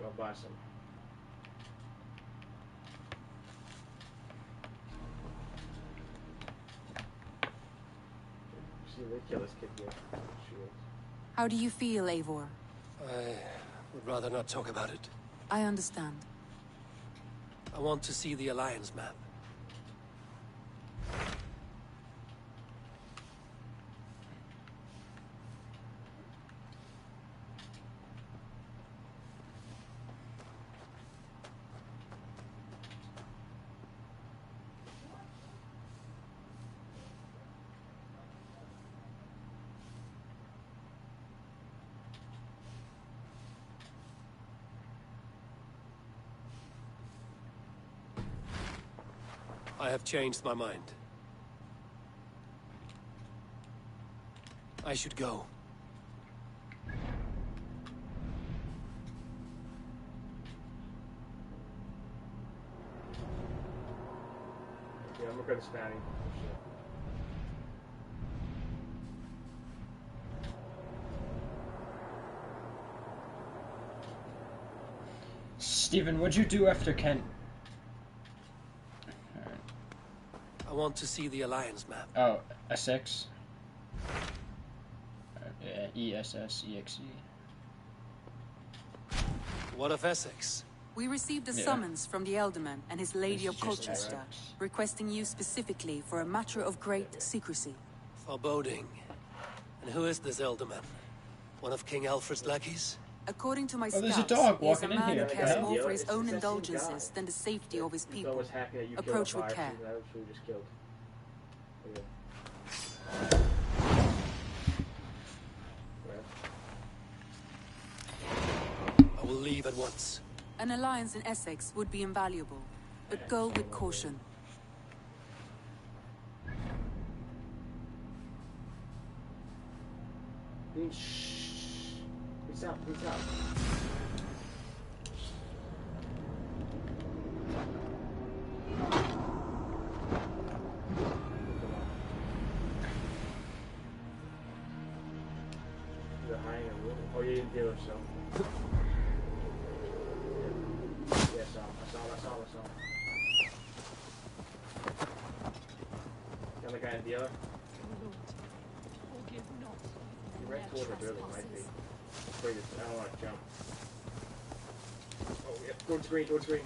I'll buy some. See, they kill this kid here. Shield. How do you feel, Eivor? I would rather not talk about it. I understand. I want to see the Alliance map. I have changed my mind. I should go. Yeah, I'm looking at the spanning. Stephen, what'd you do after Kent? I want to see the Alliance map. Oh, Essex. ESSEXE. What of Essex? We received a summons from the Elderman and his Lady of Colchester, requesting you specifically for a matter of great secrecy. Foreboding. And who is this Elderman? One of King Alfred's lackeys? According to my there's a scouts, dog he is a walking in man here. who cares Yeah. more for his It's own the same indulgences guy. than the safety of his It's people. always happy that you Approach killed with a fire care. chief that we just killed. Yeah. I will leave at once. An alliance in Essex would be invaluable, but go with caution. Shh. Peace out, peace out. You're hiding a room. Oh, you didn't do it, so. Yeah, I saw. The other guy in the other. He ran toward the building, might be. Afraid I don't want to jump. Oh, yeah, towards green.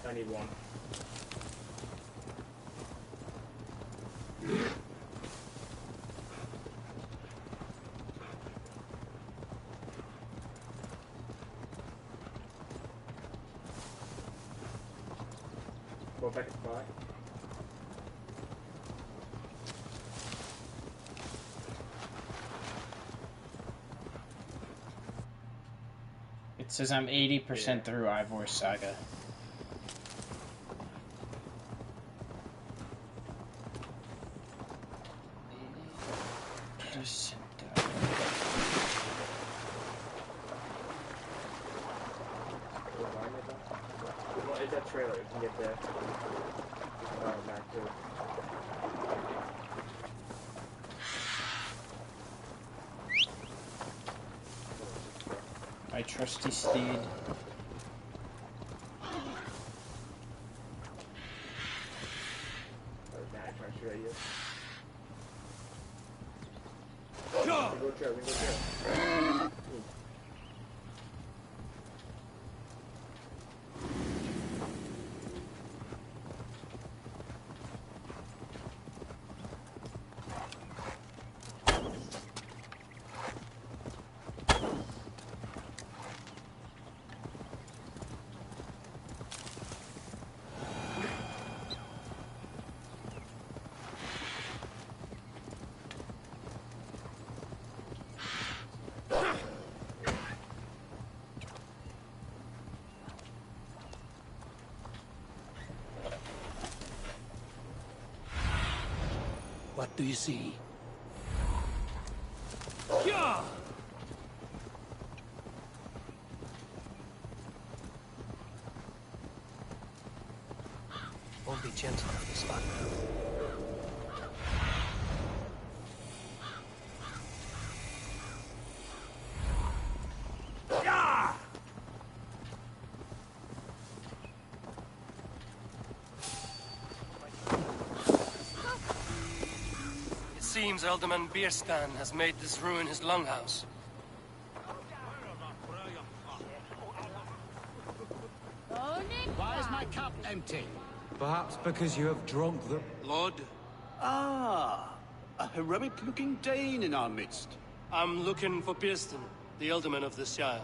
I need one. Go back and buy. It says I'm 80% through Ivor's Saga. Well, it's that trailer. You can get there. Back to it. My trusty steed. What do you see? Yeah! Won't be gentle on this spot now. seems Alderman Bierstan has made this ruin his longhouse. Why is my cup empty? Perhaps because you have drunk the... Lord, Ah, a heroic-looking Dane in our midst. I'm looking for Bierstan, the Alderman of the Shire.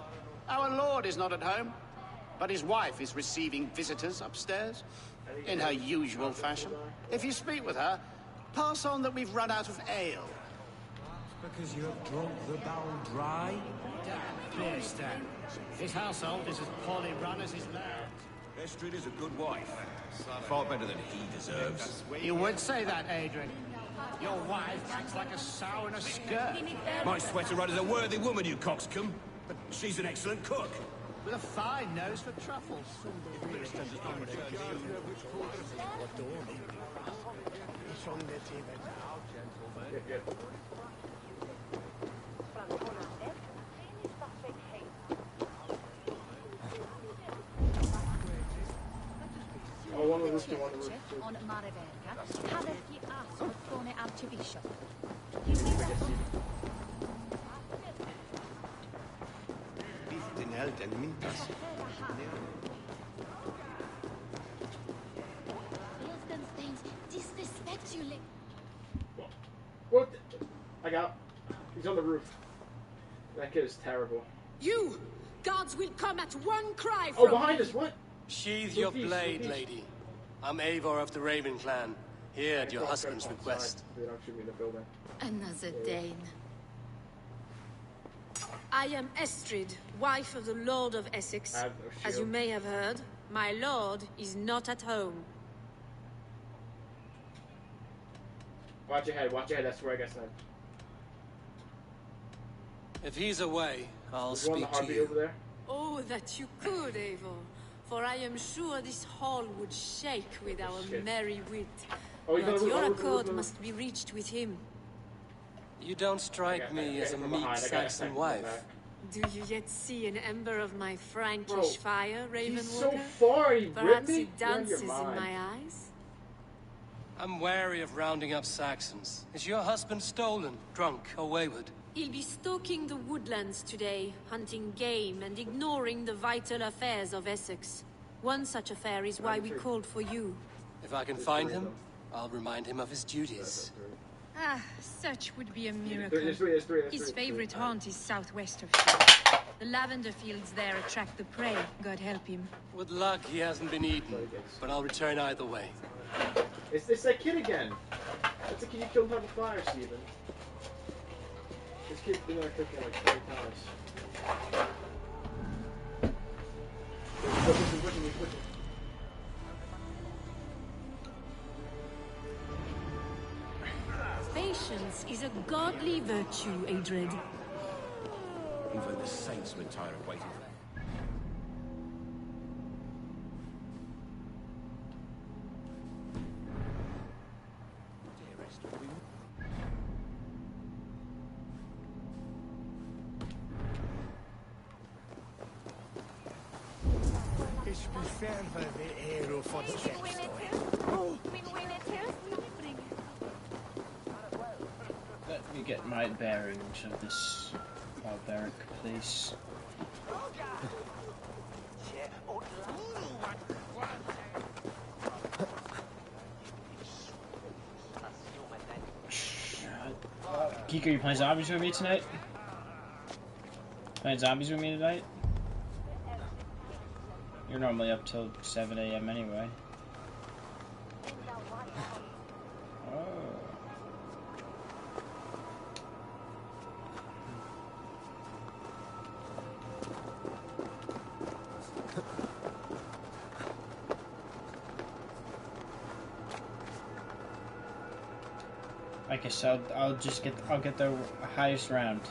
Our lord is not at home, but his wife is receiving visitors upstairs, in her usual fashion. If you speak with her, pass on that we've run out of ale. Because you have drunk the barrel dry? Damn, Bierstan. His household is as poorly run as his land. Estrid is a good wife. Far better than he deserves. You would say that, Adrian. Your wife acts like a sow in a skirt. My sweater run is a worthy woman, you coxcomb. But she's an excellent cook. With a fine nose for truffles. Oh, one of the roof, one of the roof. On Maraverka, Haverki asked Fone Archbishop. Disrespect you, What? I got. He's on the roof. That kid is terrible. You! Guards will come at one cry Oh, from behind me. us! What? Sheathe your Peace, blade, peace. lady. I'm Eivor of the Raven Clan, here at your Sorry, husband's sorry. request. They don't shoot me in the building. Another Dane. I am Estrid, wife of the Lord of Essex. I have no As you shield. may have heard, my lord is not at home. Watch your head, that's where I guess I... If he's away, I'll There's one in speak the to heartbeat over you. there. Oh, that you could, Eivor. For I am sure this hall would shake with our Shit. merry wit. Oh, he's on But the roof, your on the roof, accord on the must be reached with him. You don't strike me as a from meek behind. I got Saxon from wife. back. Do you yet see an ember of my Frankish Bro, fire, Raven He's so Walker? far, he ripped Perhaps me? it You're out of your dances in mind. my eyes? I'm wary of rounding up Saxons. Is your husband stolen, drunk, or wayward? He'll be stalking the woodlands today, hunting game and ignoring the vital affairs of Essex. One such affair is why we called for you. If I can find him, I'll remind him of his duties. Ah, such would be a miracle. There's three. His favorite haunt is southwest of here. The lavender fields there attract the prey, God help him. With luck, he hasn't been eaten, but I'll return either way. It's that kid again. That's the kid you killed on the fire, Steven. This kid's been there cooking like 20 times. He's pushing. Patience is a godly virtue, Adred. Even the saints were tired of waiting. Let me get my bearings of this barbaric place. Geek, are you playing zombies with me tonight? Playing zombies with me tonight? You're normally up till 7 a.m. anyway. Oh. I guess I'll get the highest round.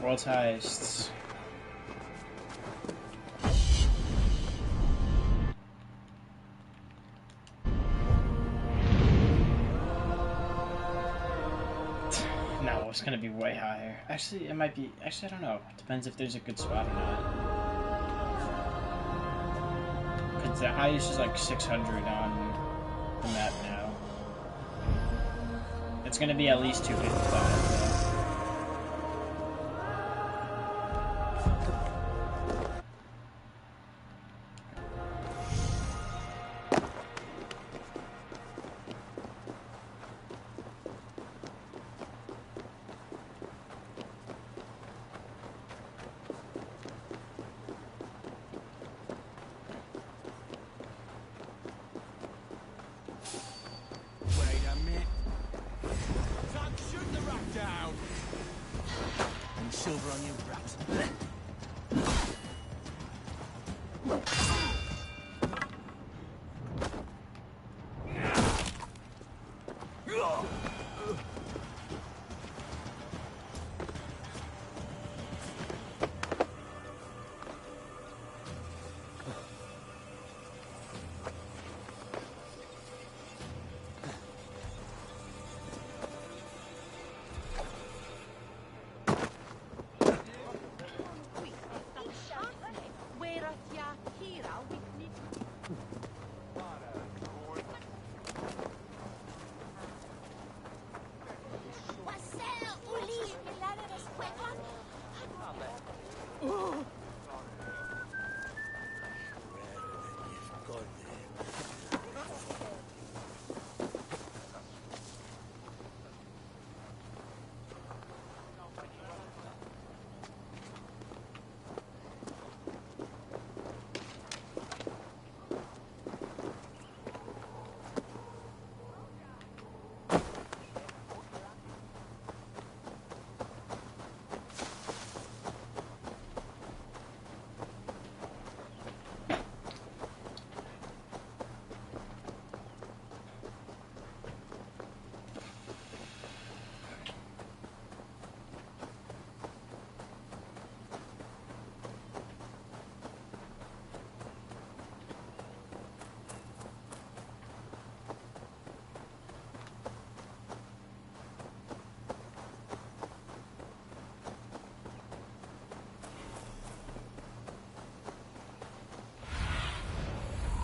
World's highest. No, it's gonna be way higher. Actually, it might be. Actually, I don't know. Depends if there's a good spot or not. Cause the highest is like 600 on the map now. It's gonna be at least 255. Silver on you, brat.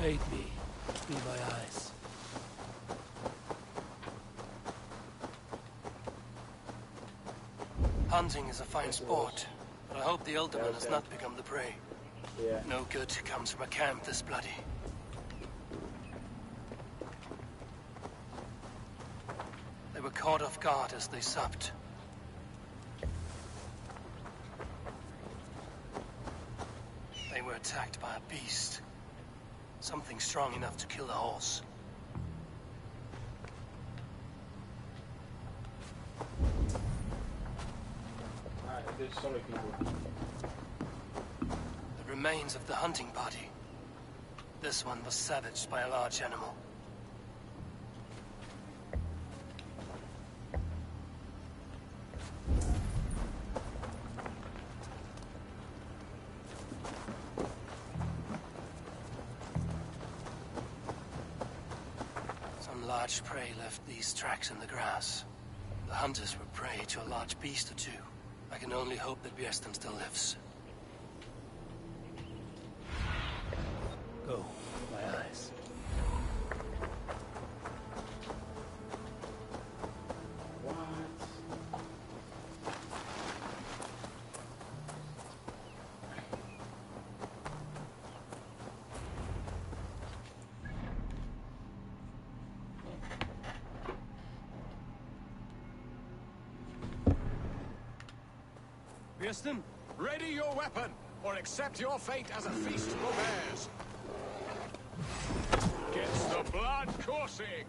Aid me. Be my eyes. Hunting is a fine sport, but I hope the Elderman has not become the prey. Yeah. No good comes from a camp this bloody. They were caught off guard as they supped. They were attacked by a beast. Something strong enough to kill a horse. There's so many people. The remains of the hunting party. This one was savaged by a large animal. Some large prey left these tracks in the grass. The hunters were prey to a large beast or two. I can only hope that Björsten still lives. Go, my eyes. Björsten, ready your weapon, or accept your fate as a feast for bears. Gets the blood coursing.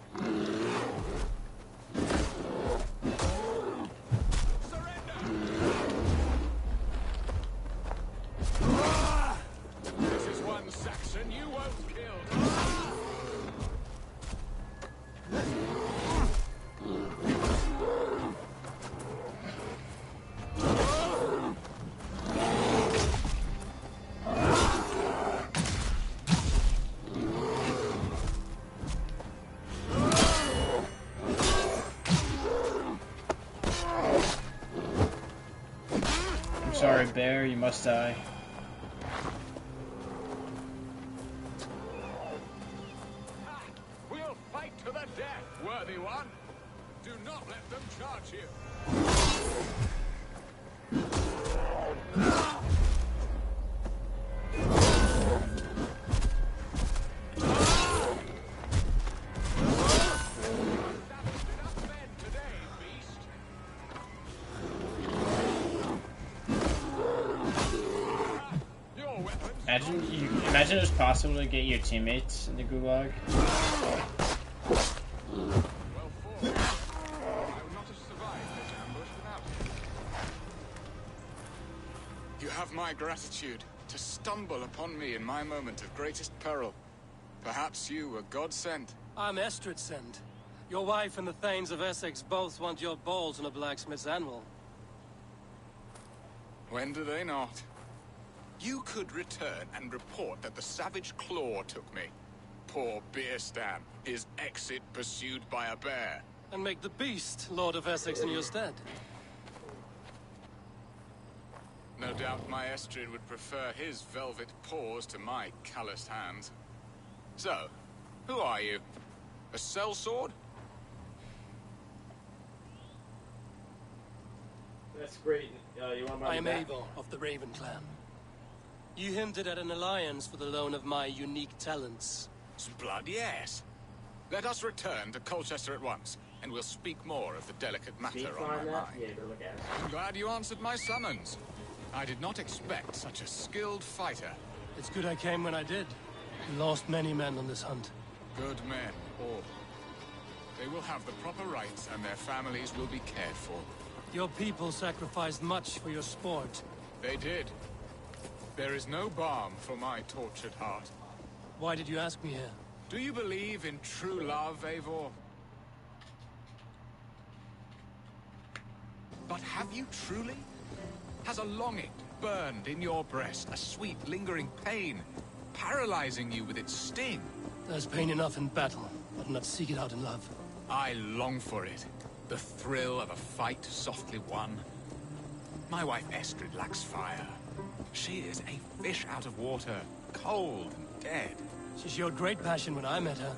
Surrender! This is one Saxon you won't kill. Sorry, bear, you must die. We'll fight to the death, worthy one. Do not let them charge you. Imagine it was possible to get your teammates in the gulag. You have my gratitude to stumble upon me in my moment of greatest peril. Perhaps you were God sent. I'm Estrid sent. Your wife and the Thanes of Essex both want your balls on a blacksmith's anvil. When do they not? You could return and report that the savage claw took me. Poor Beerstan, his exit pursued by a bear. And make the beast Lord of Essex in your stead. No doubt my Estrid would prefer his velvet paws to my calloused hands. So, who are you? A sellsword? That's great. You want my I am back? Eivor of the Raven Clan. You hinted at an alliance for the loan of my unique talents. Blood, yes. Let us return to Colchester at once, and we'll speak more of the delicate matter on my mind. Yeah, better look at it. I'm glad you answered my summons. I did not expect such a skilled fighter. It's good I came when I did. We lost many men on this hunt. Good men, all. They will have the proper rights, and their families will be cared for. Your people sacrificed much for your sport. They did. There is no balm for my tortured heart. Why did you ask me here? Do you believe in true love, Eivor? But have you truly? Has a longing burned in your breast, a sweet, lingering pain, paralyzing you with its sting? There's pain enough in battle, but not seek it out in love. I long for it. The thrill of a fight softly won. My wife Estrid lacks fire. She is a fish out of water, cold and dead. She showed great passion when I met her,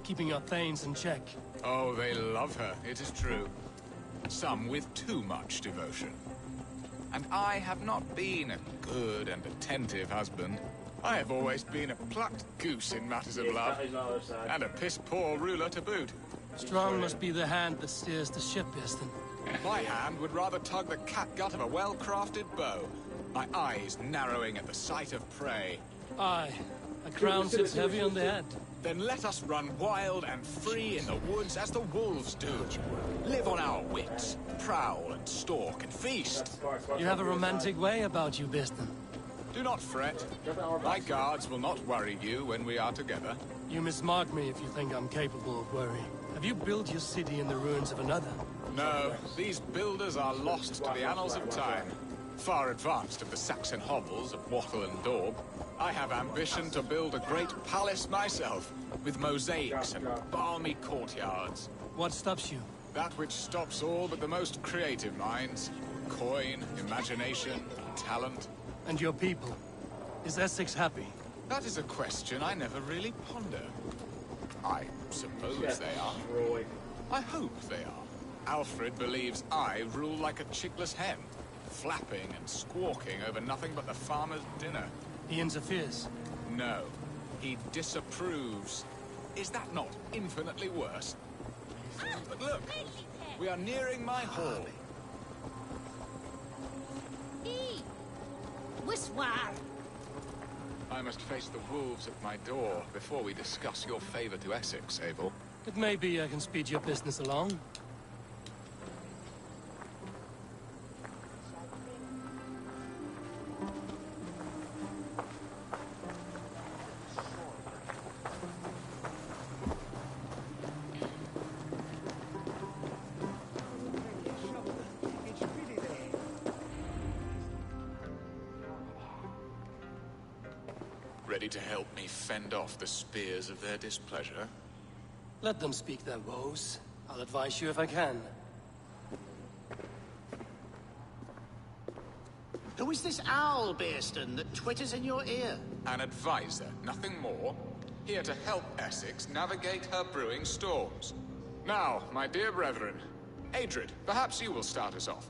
keeping our Thanes in check. Oh, they love her, it is true. Some with too much devotion. And I have not been a good and attentive husband. I have always been a plucked goose in matters of love, and a piss-poor ruler to boot. Strong must be the hand that steers the ship, Easton. My hand would rather tug the catgut of a well-crafted bow, my eyes narrowing at the sight of prey. Aye, a crown sits heavy on the head. Then let us run wild and free in the woods as the wolves do. Live on our wits, prowl and stalk and feast. You have a romantic way about you, Biston. Do not fret. My guards will not worry you when we are together. You mismark me if you think I'm capable of worry. Have you built your city in the ruins of another? No, these builders are lost to the annals of time. Far advanced of the Saxon hovels of Wattle and Daub. I have ambition to build a great palace myself, with mosaics and balmy courtyards. What stops you? That which stops all but the most creative minds. Coin, imagination, talent. And your people? Is Essex happy? That is a question I never really ponder. I suppose they are. I hope they are. Alfred believes I rule like a chickless hen, flapping and squawking over nothing but the farmer's dinner. He interferes? No, he disapproves. Is that not infinitely worse? But look, we are nearing my hall. I must face the wolves at my door before we discuss your favor to Essex, Eivor. It may be I can speed your business along. Ready to help me fend off the spears of their displeasure? Let them speak their woes. I'll advise you if I can. Who is this owl, Beerston, that twitters in your ear? An advisor, nothing more. Here to help Essex navigate her brewing storms. Now, my dear brethren, Adrid, perhaps you will start us off.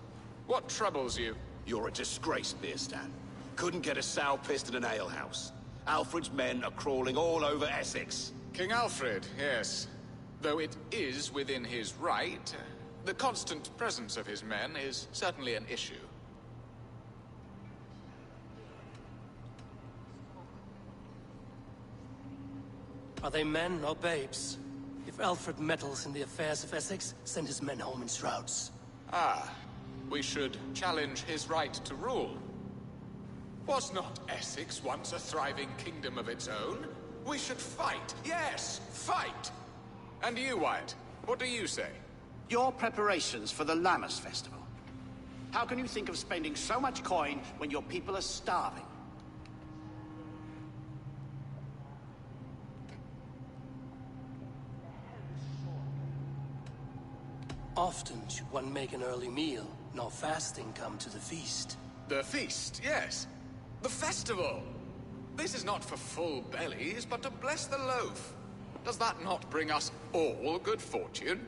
What troubles you? You're a disgrace, Beerstan. Couldn't get a sow pissed in an alehouse. Alfred's men are crawling all over Essex. King Alfred, yes. Though it is within his right, the constant presence of his men is certainly an issue. Are they men or babes? If Alfred meddles in the affairs of Essex, send his men home in shrouds. Ah, we should challenge his right to rule. Was not Essex once a thriving kingdom of its own? We should fight, yes, fight! And you, Wyatt, what do you say? Your preparations for the Lammas festival. How can you think of spending so much coin when your people are starving? Often should one make an early meal, nor fasting come to the feast. The feast, yes. The festival! This is not for full bellies, but to bless the loaf. Does that not bring us all good fortune?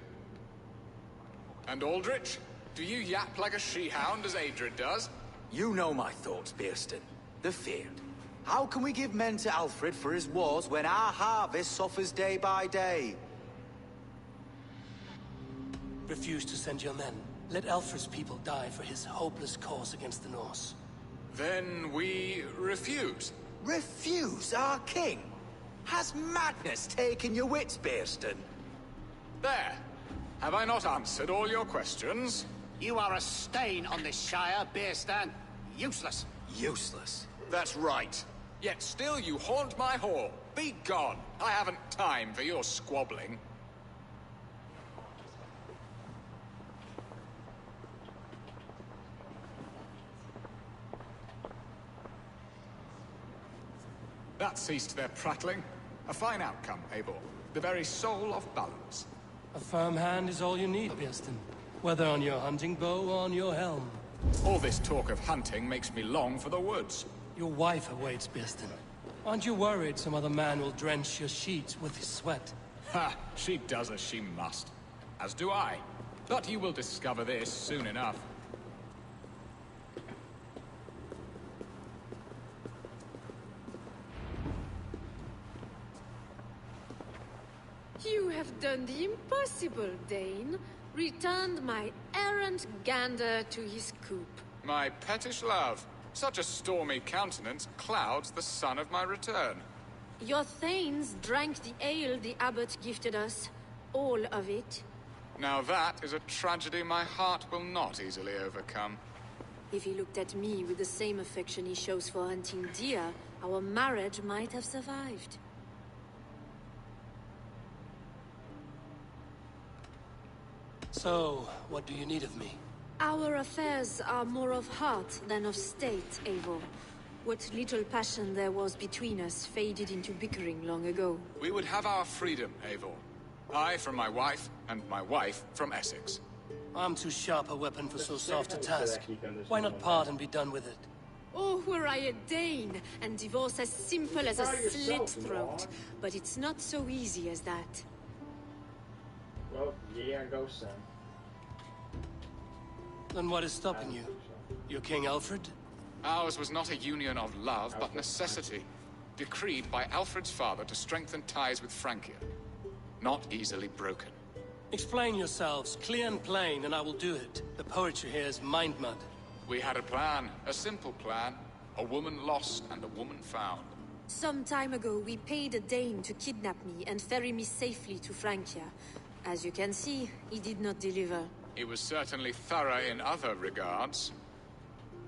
And Aldrich, do you yap like a she-hound as Adrid does? You know my thoughts, Beerstan. The feared. How can we give men to Alfred for his wars when our harvest suffers day by day? Refuse to send your men. Let Alfred's people die for his hopeless cause against the Norse. Then we refuse. Refuse our king? Has madness taken your wits, Beerstan? There. Have I not answered all your questions? You are a stain on this Shire, Beerstan. Useless. Useless. That's right. Yet still you haunt my hall. Be gone. I haven't time for your squabbling. That ceased their prattling. A fine outcome, Eivor. The very soul of balance. A firm hand is all you need, Beerstan. Whether on your hunting bow or on your helm. All this talk of hunting makes me long for the woods. Your wife awaits, Beerstan. Aren't you worried some other man will drench your sheets with his sweat? Ha! She does as she must. As do I. But you will discover this soon enough. You have done the impossible, Dane. Returned my errant gander to his coop. My pettish love. Such a stormy countenance clouds the sun of my return. Your thanes drank the ale the abbot gifted us. All of it. Now that is a tragedy my heart will not easily overcome. If he looked at me with the same affection he shows for hunting deer, our marriage might have survived. So, what do you need of me? Our affairs are more of heart than of state, Eivor. What little passion there was between us faded into bickering long ago. We would have our freedom, Eivor. I from my wife, and my wife from Essex. I'm too sharp a weapon for so soft a task. Why not part and be done with it? Oh, were I a Dane, and divorce as simple as a slit throat. But it's not so easy as that. Well, yeah, go, Sam. Then what is stopping you? Your King Alfred? Ours was not a union of love, but necessity. Decreed by Alfred's father to strengthen ties with Francia. Not easily broken. Explain yourselves, clear and plain, and I will do it. The poetry here is mind mud. We had a plan, a simple plan. A woman lost and a woman found. Some time ago, we paid a Dane to kidnap me and ferry me safely to Francia. As you can see, he did not deliver. He was certainly thorough in other regards.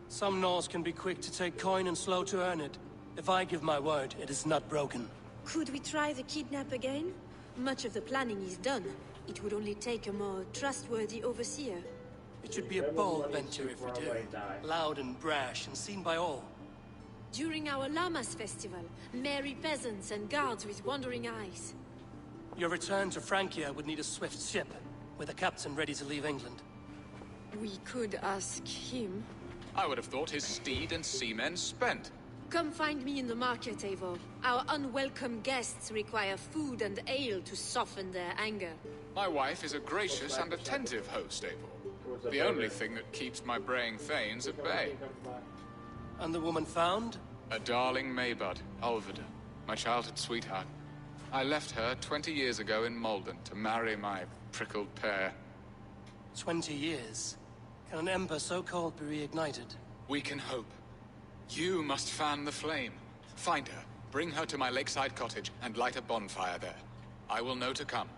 Some Norse can be quick to take coin and slow to earn it. If I give my word, it is not broken. Could we try the kidnap again? Much of the planning is done. It would only take a more trustworthy overseer. It should be a bold venture if we do. Loud and brash and seen by all. During our Lammas festival, merry peasants and guards with wandering eyes. Your return to Francia would need a swift ship, with a captain ready to leave England. We could ask him. I would have thought his steed and seamen spent. Come find me in the market, Eivor. Our unwelcome guests require food and ale to soften their anger. My wife is a gracious and attentive host, Eivor. The only thing that keeps my braying thanes at bay. And the woman found? A darling Maybud, Ulvida, my childhood sweetheart. I left her 20 years ago in Malden to marry my prickled pear. 20 years? Can an ember so cold be reignited? We can hope. You must fan the flame. Find her, bring her to my lakeside cottage, and light a bonfire there. I will know to come.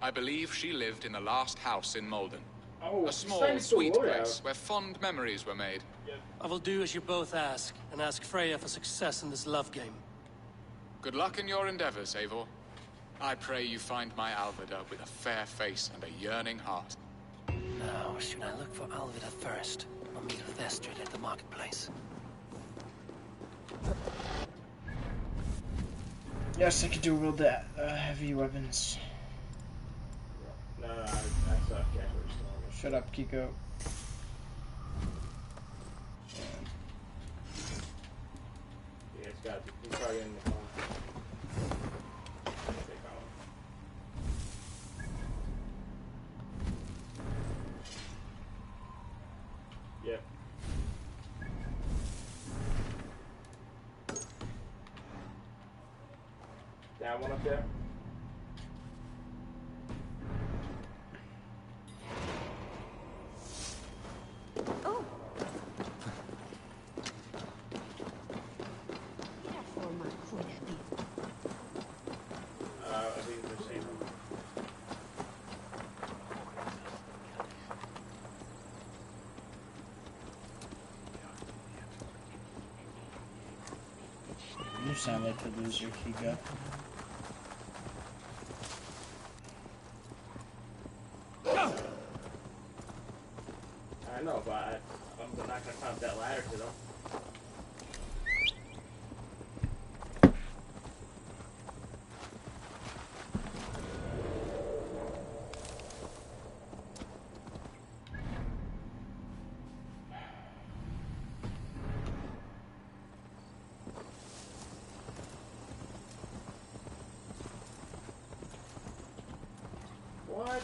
I believe she lived in the last house in Malden. Oh, a small, sweet place where fond memories were made. I will do as you both ask, and ask Freya for success in this love game. Good luck in your endeavors, Eivor. I pray you find my Alvida with a fair face and a yearning heart. Now, should I look for Alvida first, or meet with Estrid at the marketplace? Yes, I could do with that. Heavy weapons. No, I suck. Shut up, Kiko. Yeah, it's got to be. He's probably in the car. Yep. That one up there? Oh! I think it's the same. You sound like the loser, Kiko. I know, but I'm not gonna climb that ladder to them. What?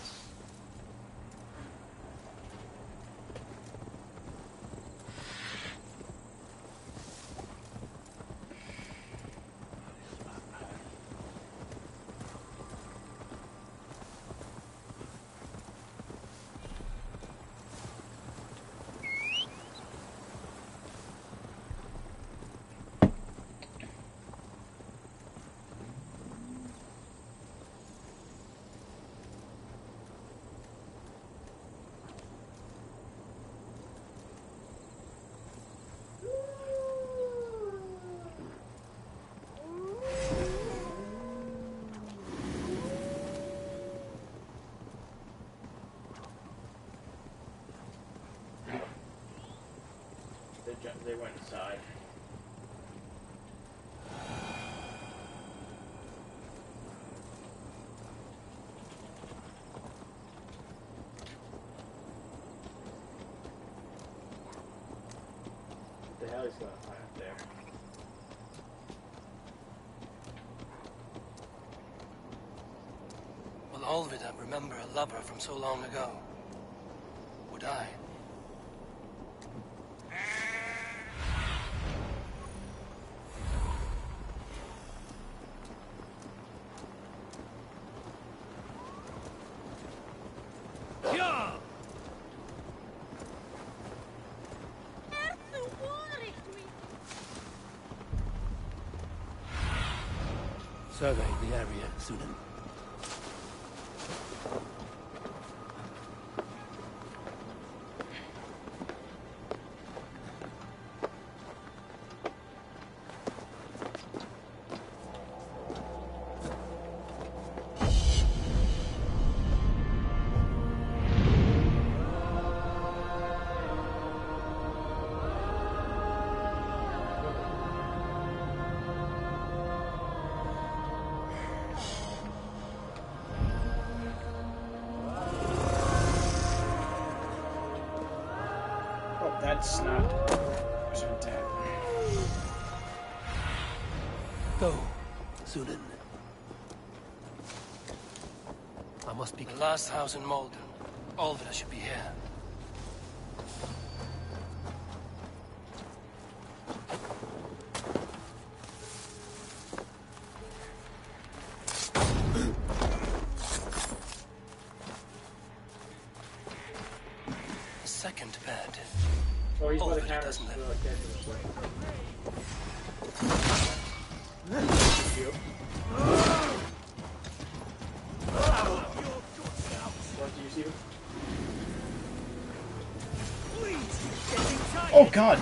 They went inside. What the hell is going on up there? Will Alvida remember a lover from so long ago? Would I? Survey the area, Sunan. That's not. Wasn't that? Go, Sunan. I must be the last house in Malden. Alvida should be here. A second bed. Oh, he's by the Alvida camera. doesn't live. Oh God!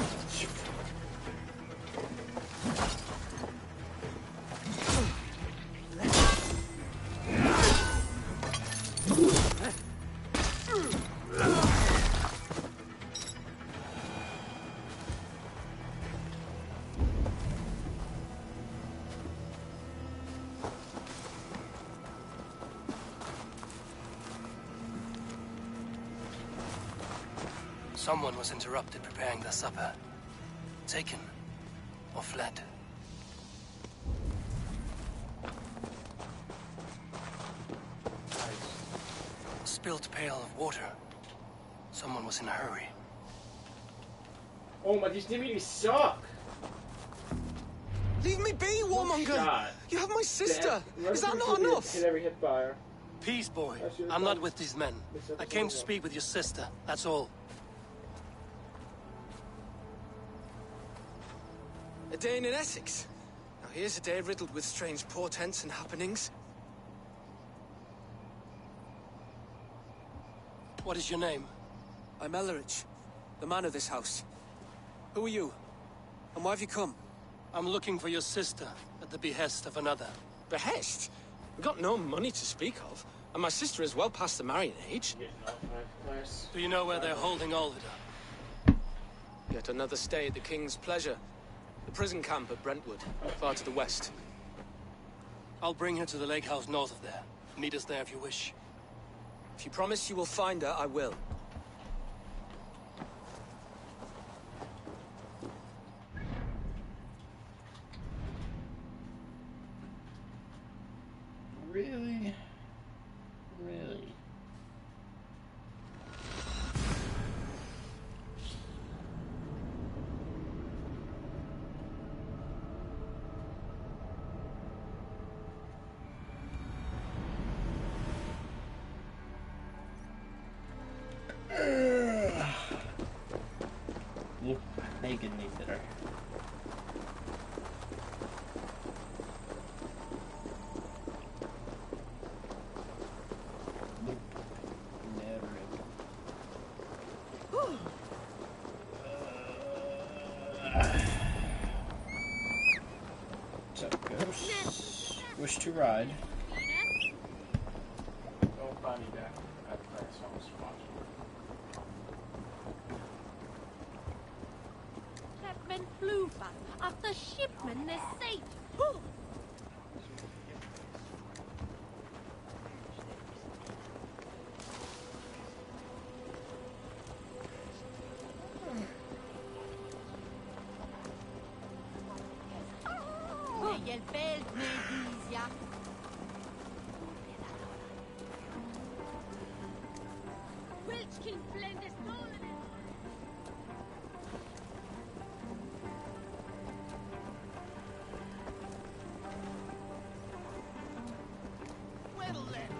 Someone was interrupted preparing their supper. Taken or fled. A spilled pail of water. Someone was in a hurry. Oh my, these dimmies suck! Leave me be, warmonger! You have my sister! Is that not enough? Hit every hit fire. Peace, boy. I'm not with these men. I came to speak with your sister, that's all. A day in Essex. Now here's a day riddled with strange portents and happenings. What is your name? I'm Ellerich, the man of this house. Who are you? And why have you come? I'm looking for your sister at the behest of another. Behest? We've got no money to speak of, and my sister is well past the marrying age. Do you know where they're holding Alvida? Yet another stay at the King's pleasure. The prison camp at Brentwood, far to the west. I'll bring her to the lake house north of there. Meet us there if you wish. If you promise you will find her, I will. Really? Really? Look, naked there. What's up, Ghost? Wish to ride. Don't find me back at the place I was watching. Captain Flufa, after shipment is safe. Y el belt me dice. Welch King Blend is stolen. Well then.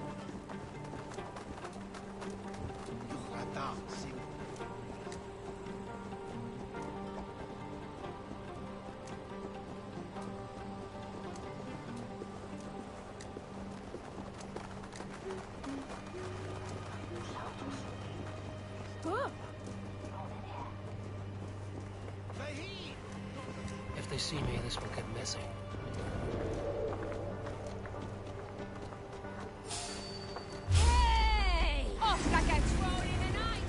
If they see me, this will get messy. Hey! Off like a troll in the night!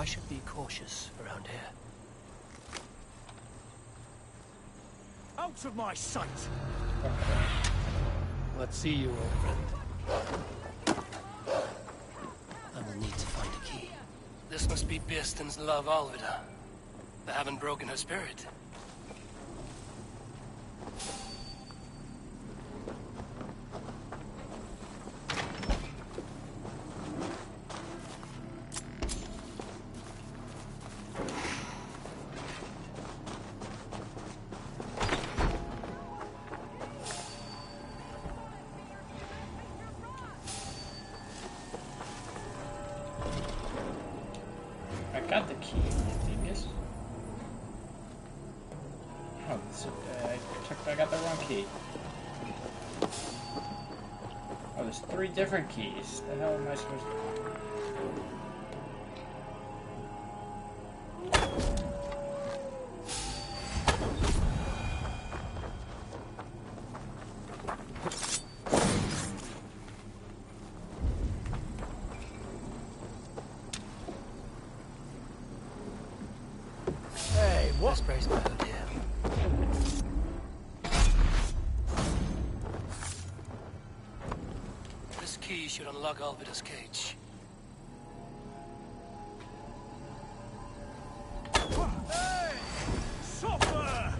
I should be cautious around here. Out of my sight! Let's see you, old friend. I will need to find a key. This must be Birston's love, Alvida. They haven't broken her spirit. I got the key, I think it's... Oh, I got the wrong key. Oh, there's 3 different keys. The hell am I supposed to... This brace my hood here. This key should unlock Alvida's cage. Hey! Suffer!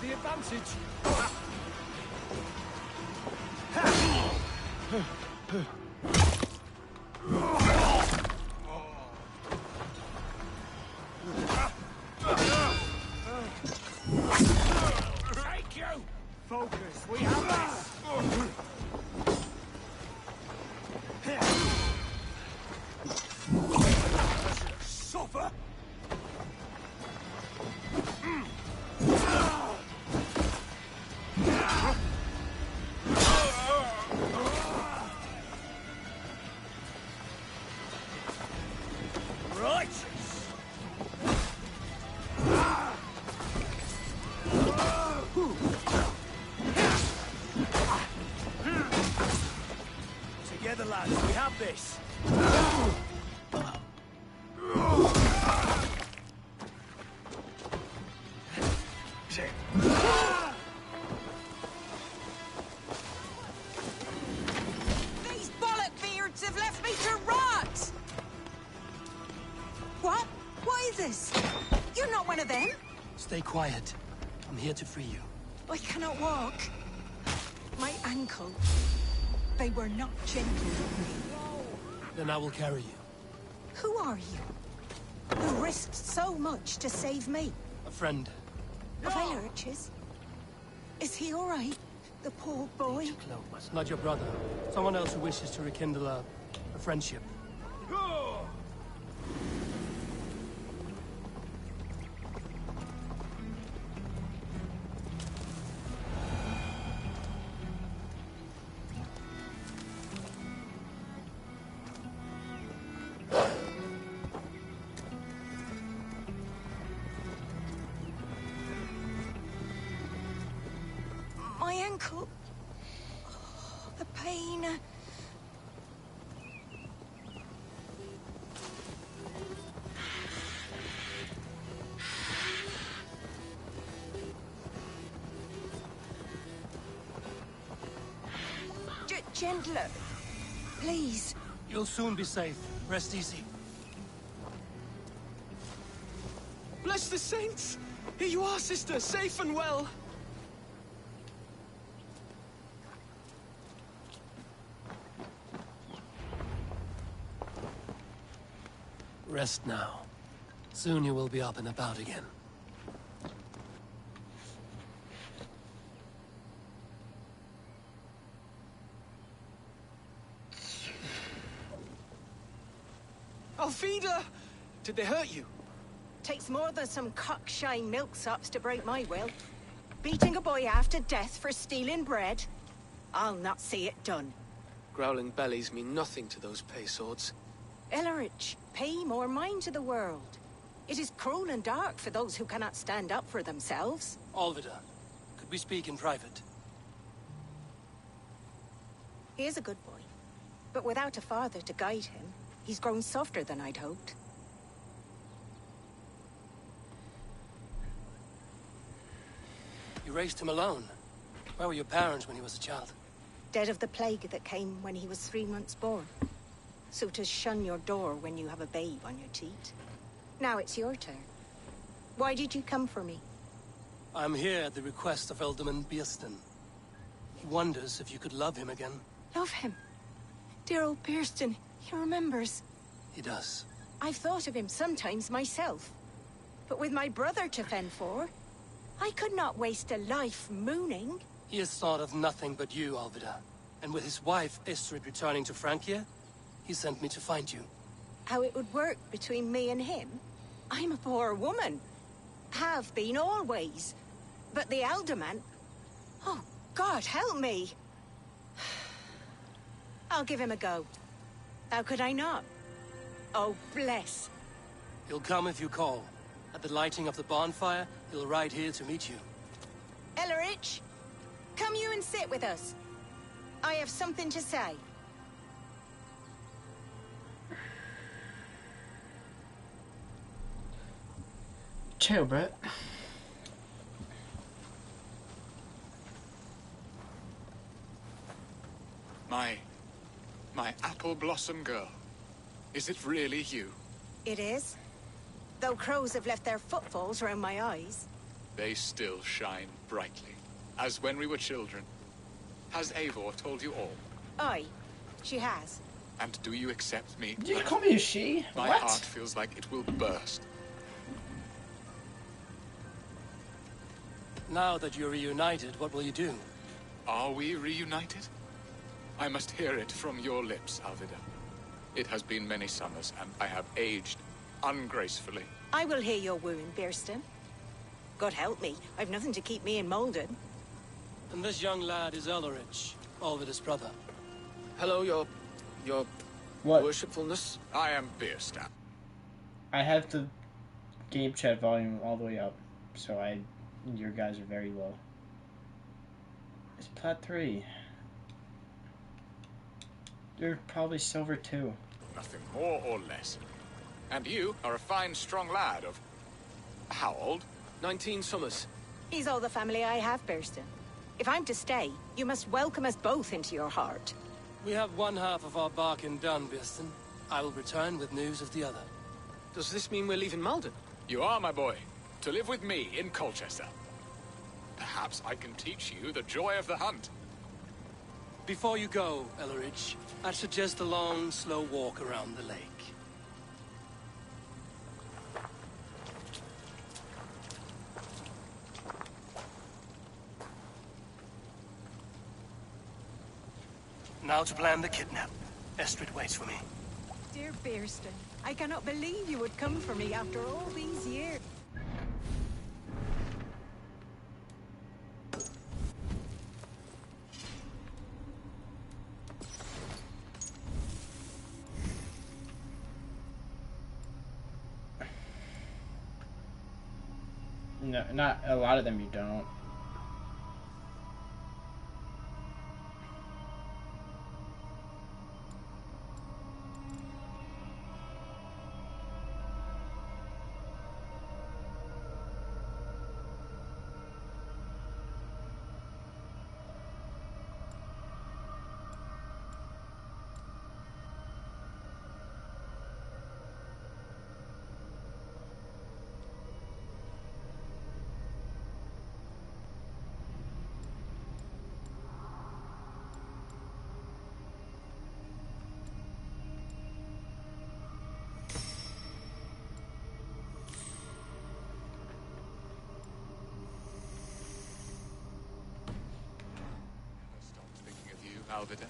The advantage. Take you! Focus, we have this! Suffer! Together, lads, we have this. These bollock beards have left me to rot! What? What is this? You're not one of them? Stay quiet. I'm here to free you. I cannot walk. My ankle. They were not gentle with me. Then I will carry you. Who are you? Who risked so much to save me? A friend. Of Aelurch's? Is he all right? The poor boy? Not your brother. Someone else who wishes to rekindle a friendship. ankle. Oh, the pain. Gentler. Please. You'll soon be safe. Rest easy. Bless the saints! Here you are, sister, safe and well. Rest now. Soon you will be up and about again. Alfida! Did they hurt you? Takes more than some cockshy milksops to break my will. Beating a boy half to death for stealing bread? I'll not see it done. Growling bellies mean nothing to those pay swords. Ellerich, pay more mind to the world. It is cruel and dark for those who cannot stand up for themselves. Alvida, could we speak in private? He is a good boy, but without a father to guide him, he's grown softer than I'd hoped. You raised him alone. Where were your parents when he was a child? Dead of the plague that came when he was 3 months born. So to shun your door when you have a babe on your teat. Now it's your turn. Why did you come for me? I'm here at the request of Alderman Beerston. He wonders if you could love him again. Love him? Dear old Beerston, he remembers. He does. I've thought of him sometimes myself. But with my brother to fend for, I could not waste a life mooning. He has thought of nothing but you, Alvida. And with his wife, Istrid, returning to Francia, he sent me to find you. How it would work between me and him? I'm a poor woman. Have been always. But the alderman... Oh, God, help me. I'll give him a go. How could I not? Oh, bless. He'll come if you call. At the lighting of the bonfire, he'll ride here to meet you. Ellerich, come you and sit with us. I have something to say. Chill, Brett. My apple blossom girl. Is it really you? It is. Though crows have left their footfalls around my eyes. They still shine brightly, as when we were children. Has Eivor told you all? Aye, she has. And do you accept me? Did you call me a she? My What? heart feels like it will burst. Now that you're reunited, what will you do? Are we reunited? I must hear it from your lips, Alvida. It has been many summers, and I have aged ungracefully. I will hear your wooing, Beerston. God help me, I've nothing to keep me in Malden. And this young lad is Ellerich, Alvida's brother. Hello, your What? worshipfulness. I am Beerstan. I have the game chat volume all the way up, so your guys are very low. It's plat 3. They're probably silver too. Nothing more or less. And you are a fine, strong lad of... how old? 19 summers. He's all the family I have, Beerston. If I'm to stay, you must welcome us both into your heart. We have one half of our bargain done, Beerston. I will return with news of the other. Does this mean we're leaving Malden? You are, my boy, to live with me in Colchester. Perhaps I can teach you the joy of the hunt. Before you go, Ellerich, I'd suggest a long, slow walk around the lake. Now to plan the kidnap. Estrid waits for me. Dear Beerston, I cannot believe you would come for me after all these years. No, not a lot of them you don't. Alvida.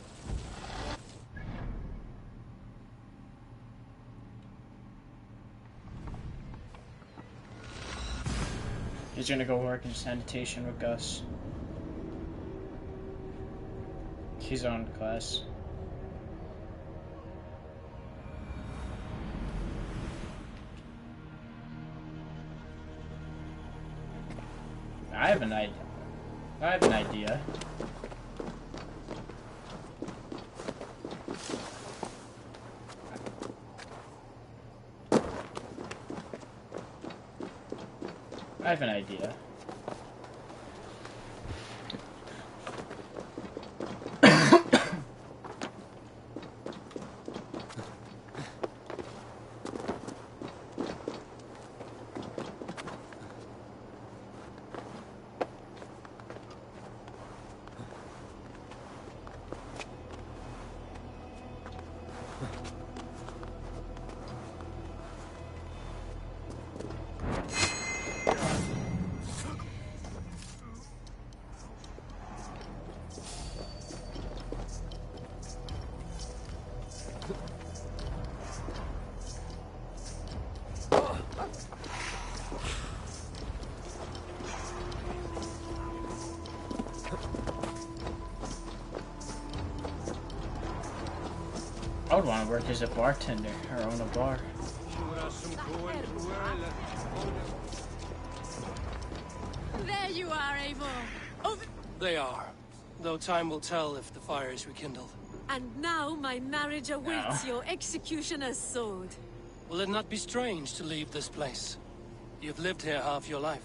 He's gonna go work in sanitation with Gus. He's on class. I have an idea. I have an idea. I have an idea. I would want to work as a bartender or own a bar. There you are, Eivor. Oh, They are. Though time will tell if the fire is rekindled. and now my marriage awaits your executioner's sword. Will it not be strange to leave this place? You've lived here half your life.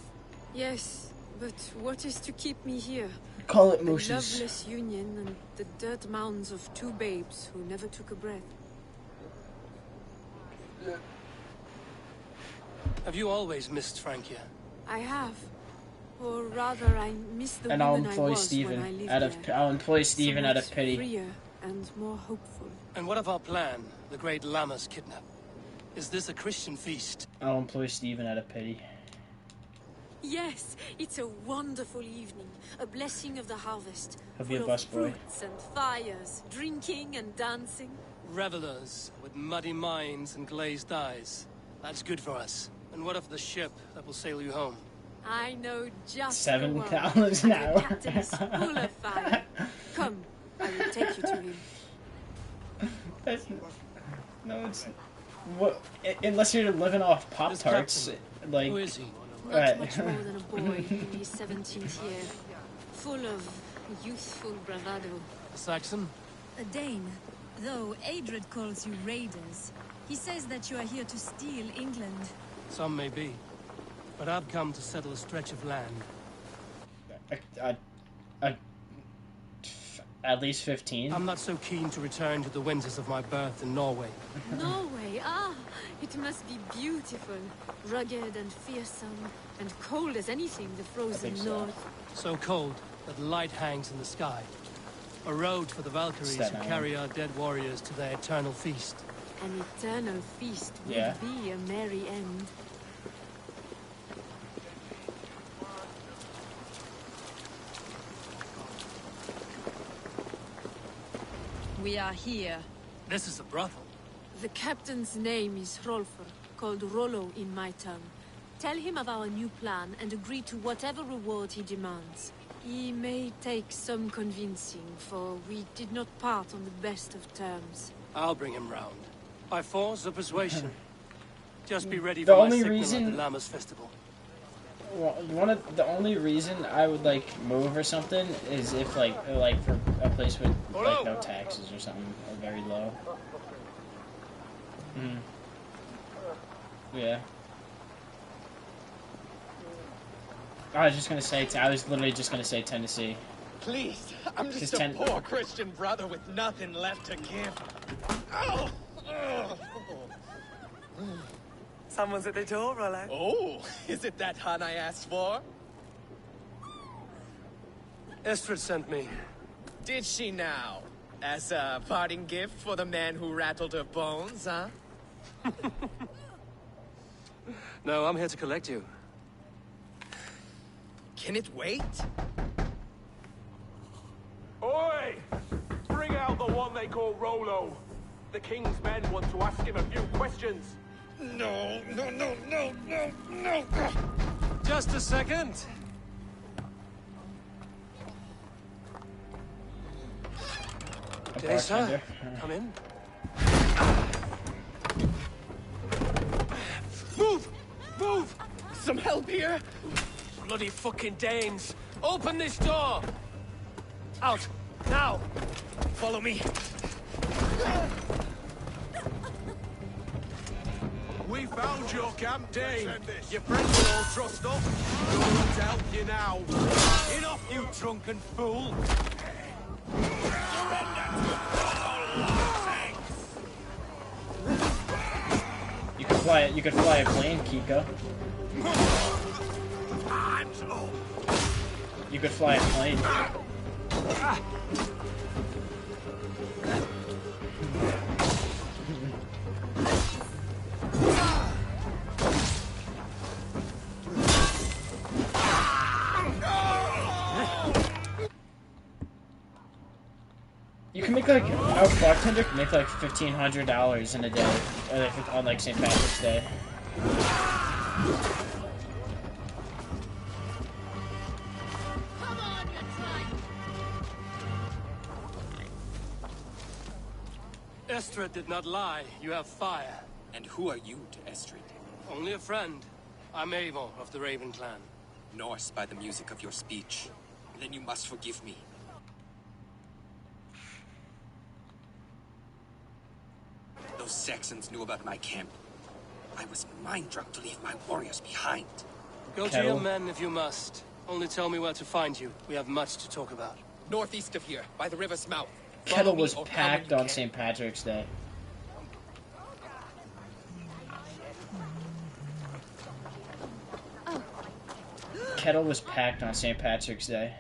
Yes, but what is to keep me here? Call it The mooses. loveless union and the dirt mounds of two babes who never took a breath. Have you always missed Francia? I have. Or rather, I miss the And I'll woman I employ was when I Stephen lived out of there. I'll employ Stephen out of Somewhat pity. freer and more hopeful. And what of our plan, the great Llama's kidnap? Is this a Christian feast? I'll employ Stephen out of pity. Yes, it's a wonderful evening, a blessing of the harvest. He'll be a full of busboy. fruits and fires, drinking and dancing. Revelers with muddy minds and glazed eyes. That's good for us. And what of the ship that will sail you home? I know just $7 an an hour. The captain is full of fire. Come, I will take you to him. That's, no, it's what? Unless you're living off Pop-Tarts, like. Who is he? Not much more than a boy in his 17th year, full of youthful bravado. A Saxon? A Dane. Though Adred calls you raiders, he says that you are here to steal England. Some may be. But I've come to settle a stretch of land. At least 15. I'm not so keen to return to the winters of my birth in Norway. Norway, it must be beautiful, rugged and fearsome, and cold as anything the frozen north. So cold that light hangs in the sky. A road for the Valkyries who carry our dead warriors to their eternal feast. An eternal feast would be a merry end. We are here. This is a brothel. The captain's name is Hrolfr, called Rollo in my tongue. Tell him of our new plan and agree to whatever reward he demands. He may take some convincing, for we did not part on the best of terms. I'll bring him round. By force or persuasion. Just be ready The for my only signal reason- at the Llama's festival. The only reason I would like move or something is if like for a place with like no taxes or something, or very low. Yeah. I was literally just gonna say Tennessee. Please, I'm just Just a poor Christian brother with nothing left to give. Oh! Someone's at the door, Rollo. Oh, is it that hun I asked for? Estrid sent me. Did she now? As a parting gift for the man who rattled her bones, huh? No, I'm here to collect you. Can it wait? Oi! one they call Rollo. The king's men want to ask him a few questions. No. Just a second. A Sir. Come in. Move! Some help here? Bloody fucking Danes! Open this door! Out! Now! Follow me. We found your camp, Dane. Your friends are all trussed up. No one to help you now. Enough, you drunken fool! You could fly a plane, Kiko. You could fly a plane. You can make like a bartender can make like $1,500 in a day, or like on like St. Patrick's Day. Estrid did not lie. You have fire. And who are you to Estrid? Only a friend. I'm Eivor of the Raven clan. Norse by the music of your speech. Then you must forgive me. Those Saxons knew about my camp. I was mind-drunk to leave my warriors behind. Go to your men if you must. Only tell me where to find you. We have much to talk about. Northeast of here, by the river's mouth. Kettle was packed on St. Patrick's Day. Kettle was packed on St. Patrick's Day.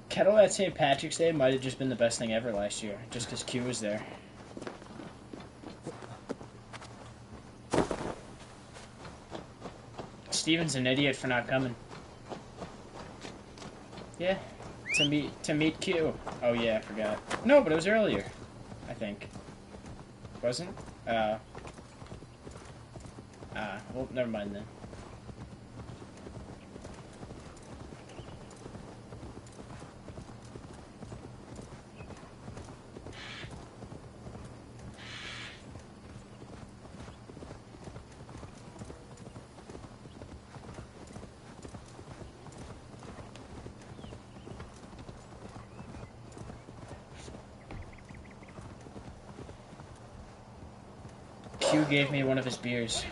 Kettle at St. Patrick's Day might have just been the best thing ever last year, just because Q was there. Steven's an idiot for not coming. Yeah, to meet Q. Oh yeah, I forgot. No, but it was earlier, I think. Wasn't? Well, never mind then. Q gave me one of his beers. He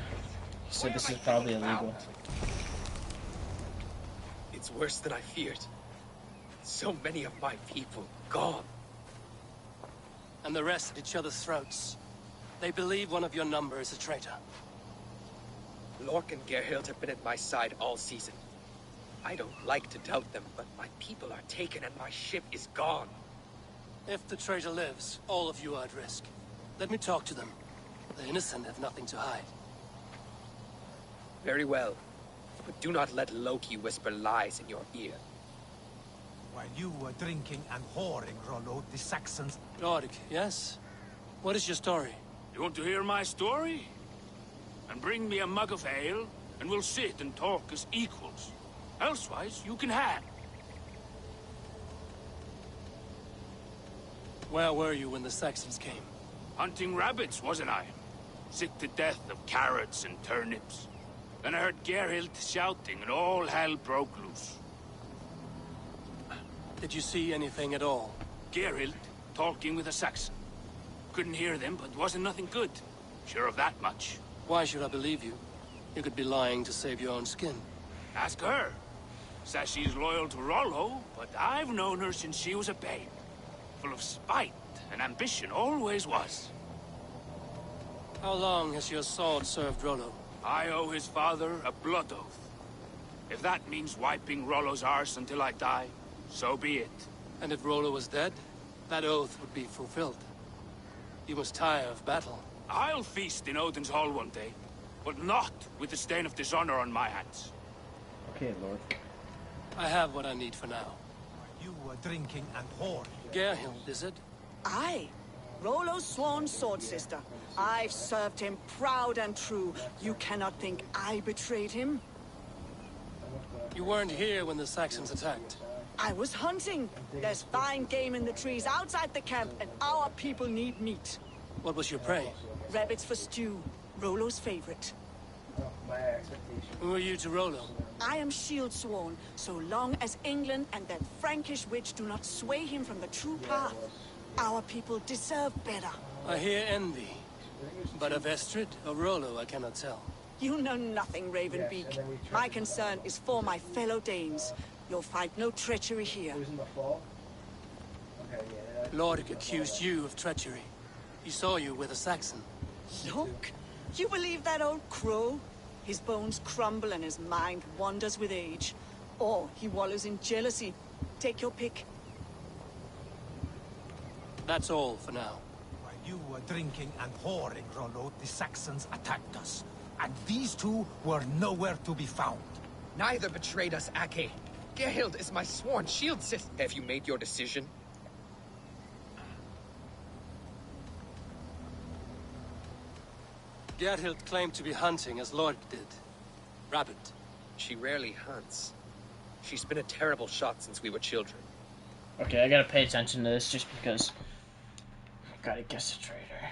said this is probably illegal. It's worse than I feared. So many of my people gone. And the rest at each other's throats. They believe one of your number is a traitor. Lork and Gerhild have been at my side all season. I don't like to doubt them, but my people are taken and my ship is gone. If the traitor lives, all of you are at risk. Let me talk to them. The innocent have nothing to hide. Very well. But do not let Loki whisper lies in your ear. While you were drinking and whoring, Rollo, the Saxons... Rorik, yes? What is your story? You want to hear my story? And bring me a mug of ale, and we'll sit and talk as equals. Elsewise, you can hang. Where were you when the Saxons came? Hunting rabbits, wasn't I? sick to death of carrots and turnips. Then I heard Gerhild shouting and all hell broke loose. Did you see anything at all? Gerhild talking with a Saxon. Couldn't hear them, but wasn't nothing good. Sure of that much. Why should I believe you? You could be lying to save your own skin. Ask her. Says she's loyal to Rollo, but I've known her since she was a babe. Full of spite and ambition, always was. How long has your sword served Rollo? I owe his father a blood oath. If that means wiping Rollo's arse until I die, so be it. And if Rollo was dead, that oath would be fulfilled. You must tire of battle. I'll feast in Odin's hall one day, but not with the stain of dishonor on my hands. Okay, Lord. I have what I need for now. You were drinking and whoring. Gerhild, is it? Aye. Rollo's sworn sword sister. I've served him proud and true. You cannot think I betrayed him? You weren't here when the Saxons attacked. I was hunting. There's fine game in the trees outside the camp, and our people need meat. What was your prey? Rabbits for stew. Rollo's favorite. Who are you to Rollo? I am shield sworn, so long as England and that Frankish witch do not sway him from the true path. Our people deserve better. I hear envy. But of Estrid or Rollo, I cannot tell. You know nothing, Ravenbeak. My concern is for my fellow Danes. You'll find no treachery here. Lordic accused you of treachery. He saw you with a Saxon. Look, you believe that old crow? His bones crumble and his mind wanders with age. Or he wallows in jealousy. Take your pick. That's all for now. While you were drinking and whoring, Rollo, the Saxons attacked us. And these two were nowhere to be found. Neither betrayed us, Ake. Gerhild is my sworn shield sister. Have you made your decision? Gerhild claimed to be hunting as Lord did. Rabbit. She rarely hunts. She's been a terrible shot since we were children. Okay, I gotta pay attention to this just because I gotta guess the traitor.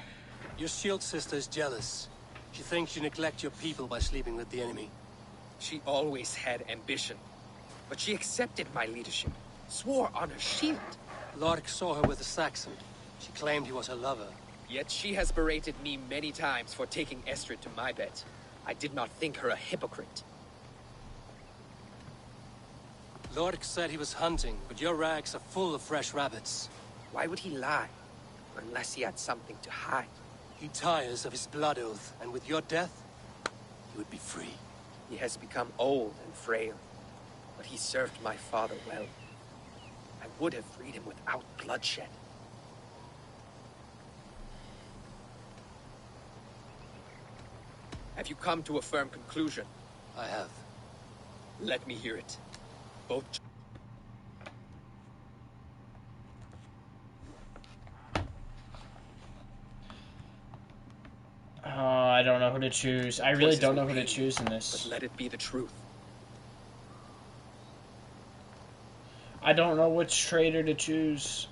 Your shield sister is jealous. She thinks you neglect your people by sleeping with the enemy. She always had ambition. But she accepted my leadership. Swore on her shield. Lork saw her with a Saxon. She claimed he was her lover. Yet she has berated me many times for taking Estrid to my bed. I did not think her a hypocrite. Lork said he was hunting, but your rags are full of fresh rabbits. Why would he lie? Unless he had something to hide. He tires of his blood oath, and with your death, he would be free. He has become old and frail, but he served my father well. I would have freed him without bloodshed. Have you come to a firm conclusion? I have. Let me hear it. Both... I don't know who to choose. I really don't know who to choose in this. But let it be the truth. I don't know which traitor to choose.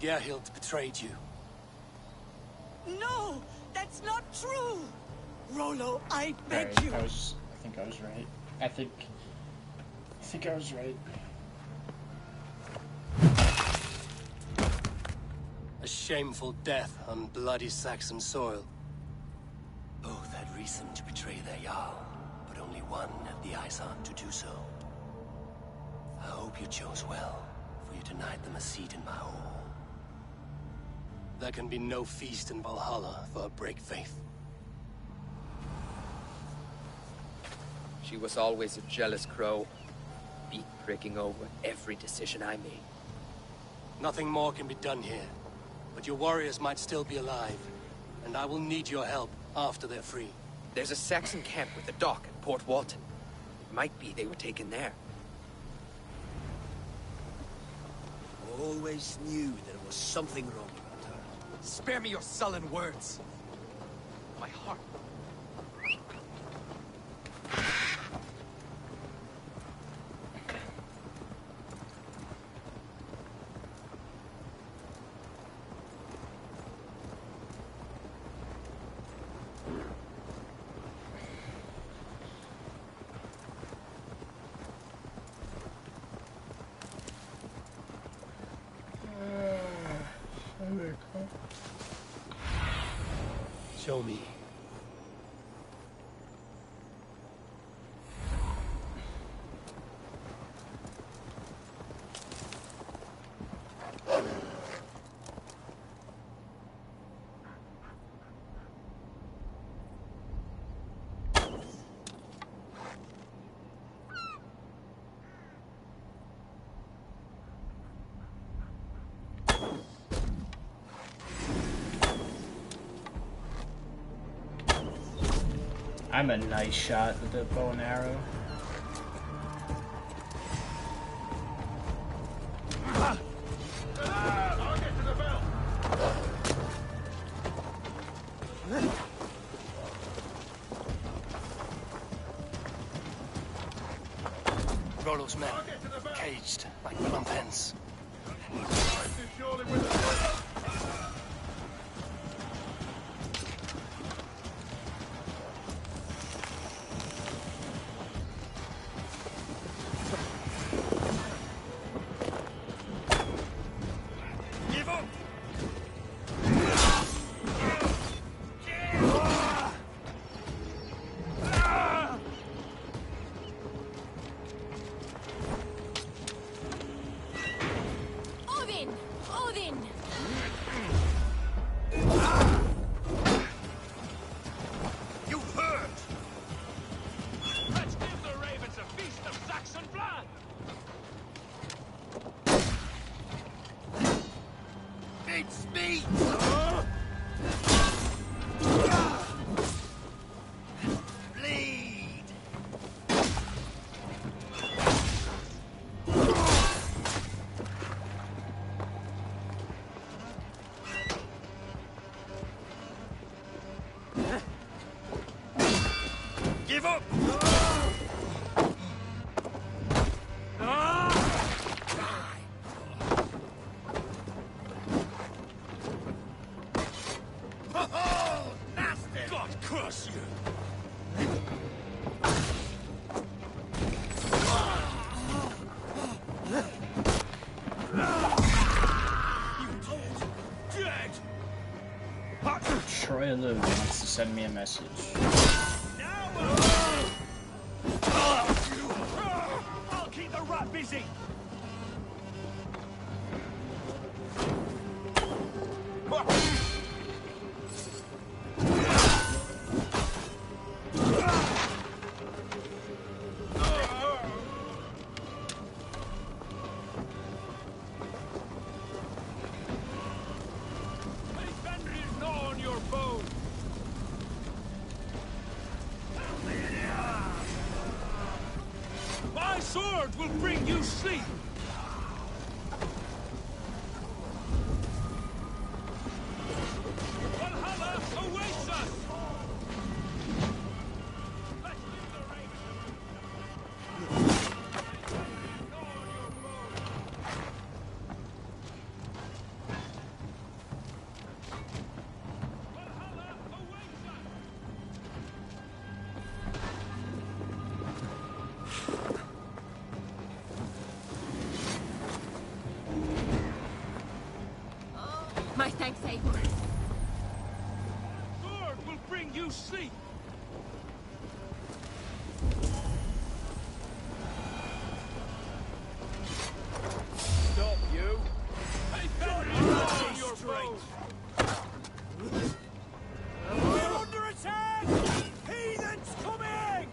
Gerhild betrayed you. No! That's not true! Rollo, I beg you! I think I was right. I think I was right. A shameful death on bloody Saxon soil. Both had reason to betray their Jarl, but only one had the Aesop to do so. I hope you chose well, for you denied them a seat in my hall. There can be no feast in Valhalla for a break faith. She was always a jealous crow, beak-pricking over every decision I made. Nothing more can be done here, but your warriors might still be alive, and I will need your help after they're free. There's a Saxon camp with a dock at Port Walton. It might be they were taken there. Always knew there was something wrong about her. Spare me your sullen words. My heart. Show me. I'm a nice shot with the bow and arrow. Rollo's men, caged like plump hens. Give up! Nasty! God curse you! Troy Lou wants to send me a message. I'll keep the rat busy! My sword will bring you sleep! Valhalla awaits us! Let's leave the Heathens coming!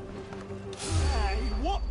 Hey, what?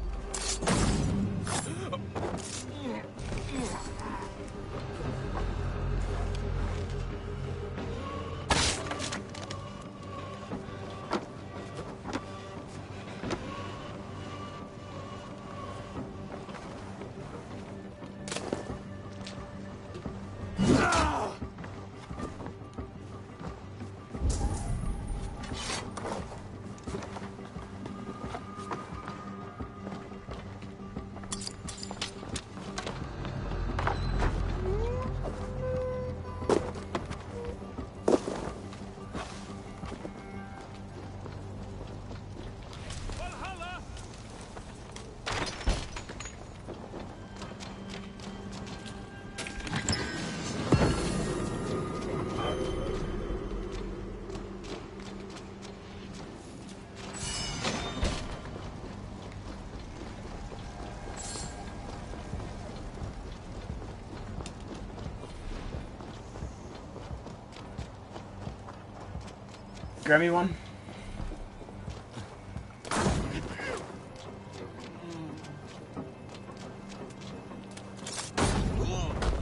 Grab me one.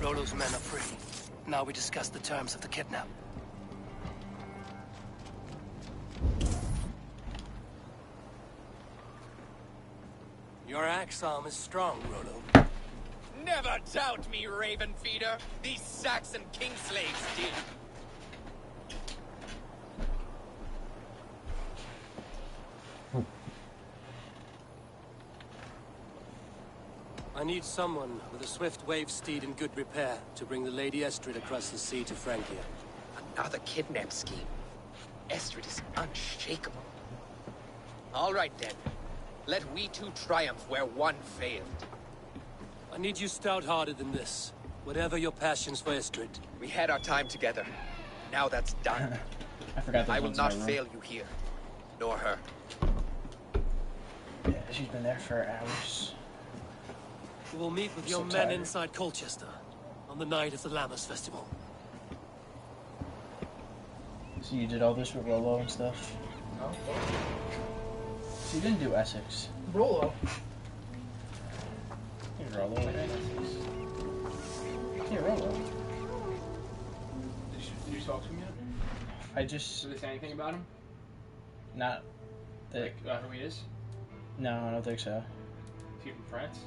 Rollo's men are free. Now we discuss the terms of the kidnap. Your axe arm is strong, Rollo. Never doubt me, Raven Feeder. These Saxon kingslaves did. I need someone with a swift wave steed in good repair to bring the Lady Estrid across the sea to Francia. Another kidnap scheme. Estrid is unshakable. All right, then. Let we two triumph where one failed. I need you stout-hearted in this. Whatever your passions for Estrid. We had our time together. Now that's done. I forgot I those will ones in not my room. fail you here. Nor her. Yeah, she's been there for hours. We will meet with I'm your so men tired. inside Colchester on the night of the Lammas Festival. So you did all this with Rollo and stuff? No. So you didn't do Essex. Rollo. Here's Rollo, right? Yeah, Rollo. Did you talk to him yet? I just... Did they say anything about him? Not... The, Like, about who he is? no, I don't think so. Is he from France?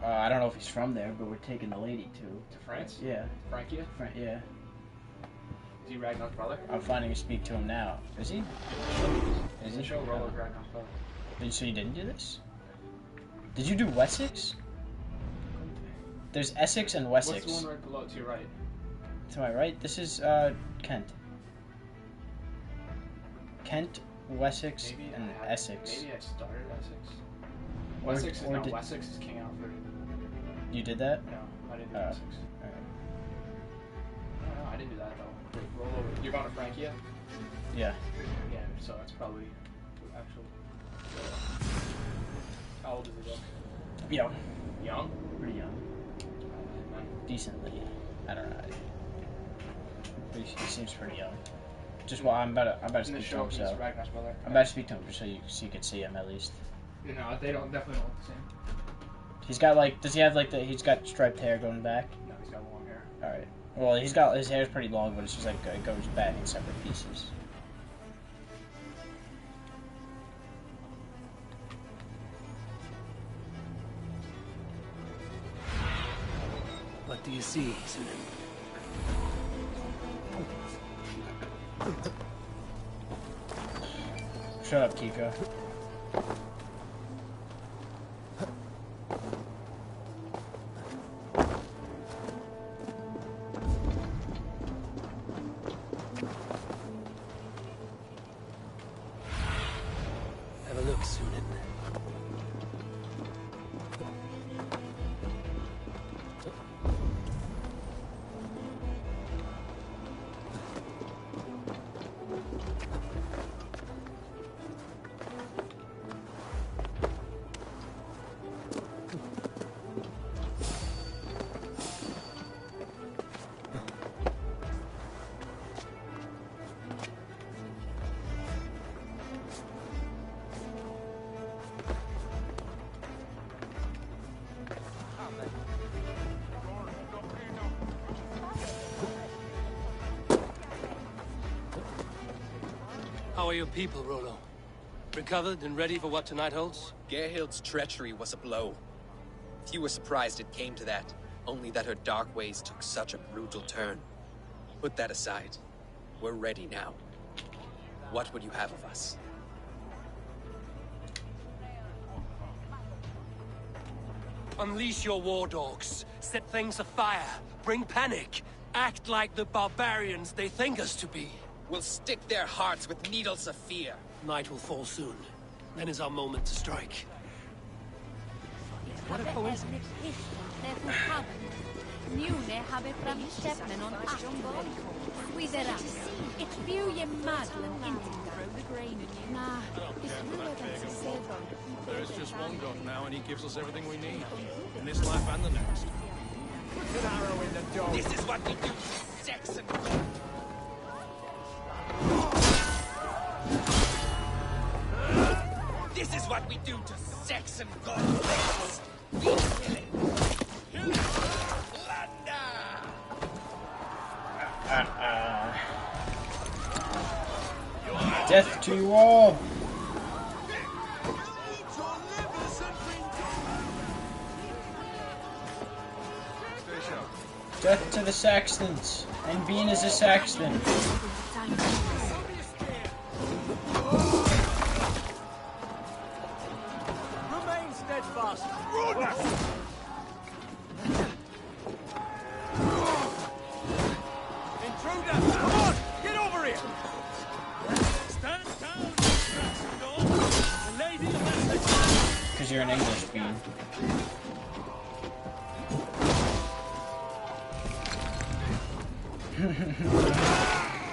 I don't know if he's from there, but we're taking the lady to... To France? Yeah. Francia? Yeah. Is he Ragnar's brother? I'm finding to speak to him now. Is he? Is he? Show Rollo's Ragnar's brother. So you didn't do this? Did you do Wessex? There's Essex and Wessex. What's the one right below to your right? To my right? This is, Kent. Kent, Wessex, Maybe and I had, Essex. Maybe I started Essex. Or- Wessex is or no, did- Wessex is King Alfred. You did that? No, I didn't do Oh. Wessex. Alright. I don't know, I didn't do that though. Roll over. You're going to Francia? Yeah. Yeah, so that's probably the actual. How old is he though? Young. Young? Pretty young. Decently. I don't know. He seems pretty young. Just well, I'm about to In the speak to show, him, he's so Ragnar's brother. I'm about to speak to him just so you could see him at least. You know, they definitely don't look the same. He's got like, does he have like he's got striped hair going back? No, he's got long hair. All right. Well, his hair's pretty long, but it's just like it goes back in separate pieces. What do you see, Sunan? Shut up, Kiko. Have a look, Sunan. How are your people, Rollo? Recovered and ready for what tonight holds? Gerhild's treachery was a blow. Few were surprised it came to that, only that her dark ways took such a brutal turn. Put that aside. We're ready now. What would you have of us? Unleash your war dogs. Set things afire. Bring panic. Act like the barbarians they think us to be. We'll stick their hearts with needles of fear. Night will fall soon. Then is our moment to strike. What a coincidence. Njune habe framstäppnen on Astonborg. Skidera. Ett bjuje madlen intinga. Nah, it's really that's a safer. There is just one God now, and he gives us everything we need. In this life and the next. Put an arrow in the dog. This is what we do, Saxon. This is what we do to Saxon gods. We kill it. Death to you all! Death to the Saxons! And Bean is a Saxon! Remain steadfast. Intruder! Come on! Get over here! Stand down, Saxon dog! The lady of Essex! Because you're an English Bean.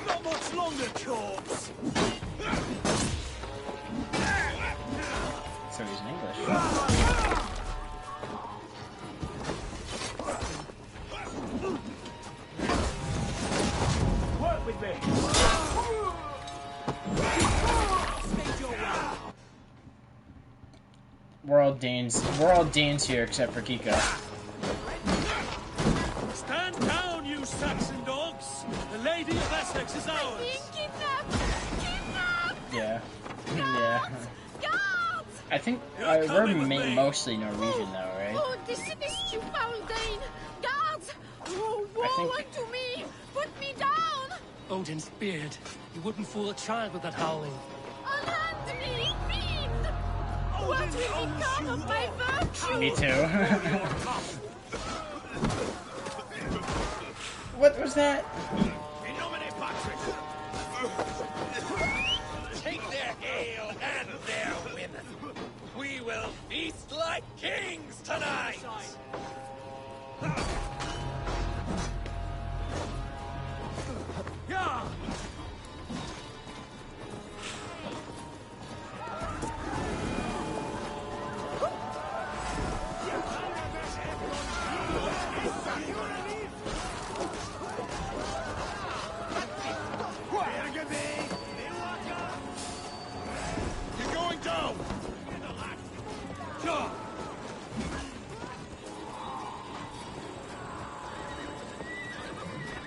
Not much longer, corpse! So he's an English. Work with me! We're all Danes. We're all Danes here except for Kiko. Stand down, you Saxon dogs! The lady of Essex is ours! Being kidnapped! Kidnapped! Yeah. Yeah. Guards! I think we're mostly Norwegian though, right? Oh, dismiss you, foul Dane! Guards! Oh, woe unto me! Put me down! Odin's beard. You wouldn't fool a child with that howling. Unhand me, fiend! What will become of my virtue? Me too. What was that? Take their ale and their women. We will feast like kings tonight. Yeah! You're going down! Sure.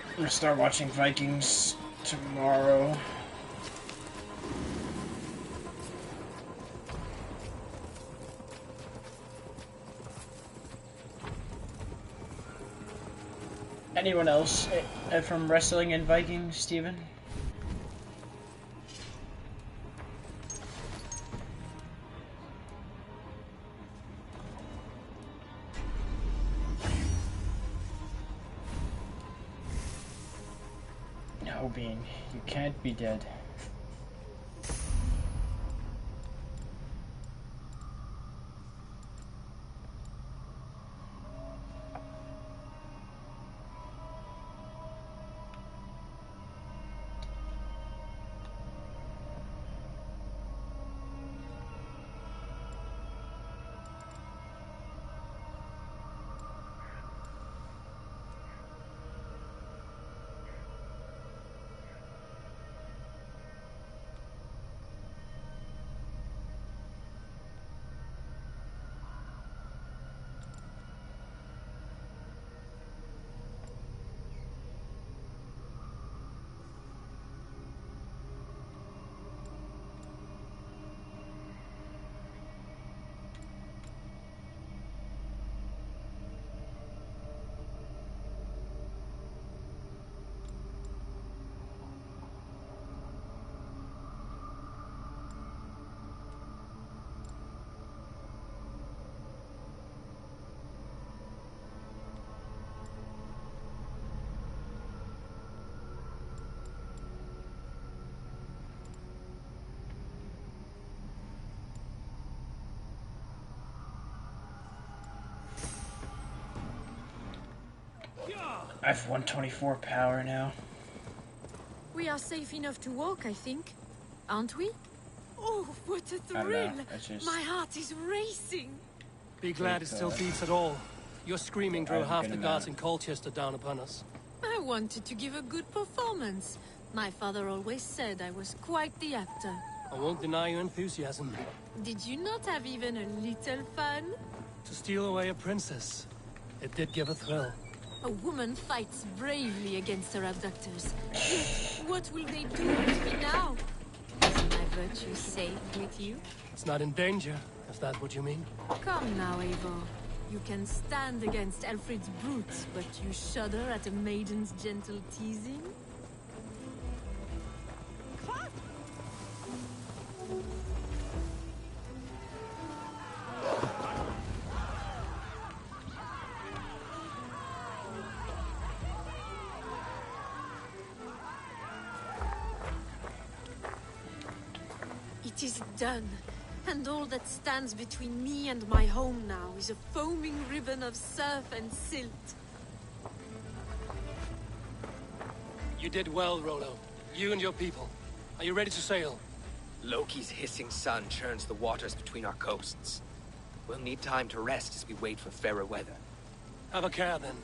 I'm gonna start watching Vikings tomorrow. Anyone else from wrestling and Vikings, Steven? No, Bean, you can't be dead. I have 124 power now. We are safe enough to walk, I think. Aren't we? Oh, what a I don't thrill! know. It's just... My heart is racing. Be glad it still beats at all. Your screaming drew half the guards in Colchester down upon us. I wanted to give a good performance. My father always said I was quite the actor. I won't deny your enthusiasm. Did you not have even a little fun? To steal away a princess, it did give a thrill. A woman fights bravely against her abductors. Yet, what will they do with me now? Is my virtue safe with you? It's not in danger, if that's what you mean. Come now, Eivor. You can stand against Alfred's brutes, but you shudder at a maiden's gentle teasing? It is done. And all that stands between me and my home now is a foaming ribbon of surf and silt. You did well, Rollo. You and your people. Are you ready to sail? Loki's hissing sun churns the waters between our coasts. We'll need time to rest as we wait for fairer weather. Have a care, then.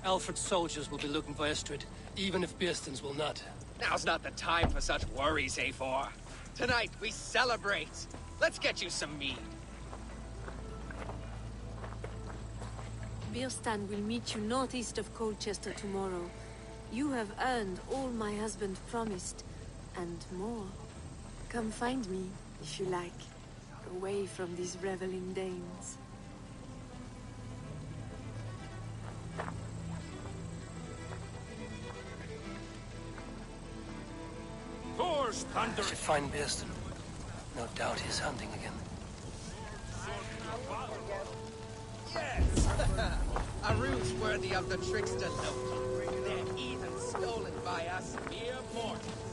Alfred's soldiers will be looking for Estrid, even if Beersten's will not. Now's not the time for such worries, Eivor. Tonight, we celebrate. Let's get you some mead. Bierstan will meet you northeast of Colchester tomorrow. You have earned all my husband promised, and more. Come find me, if you like, away from these reveling Danes. Thor's thunder! I should find Bierstan. No doubt he's hunting again. Yes! A ruse worthy of the trickster Loki. They're even stolen by us mere mortals.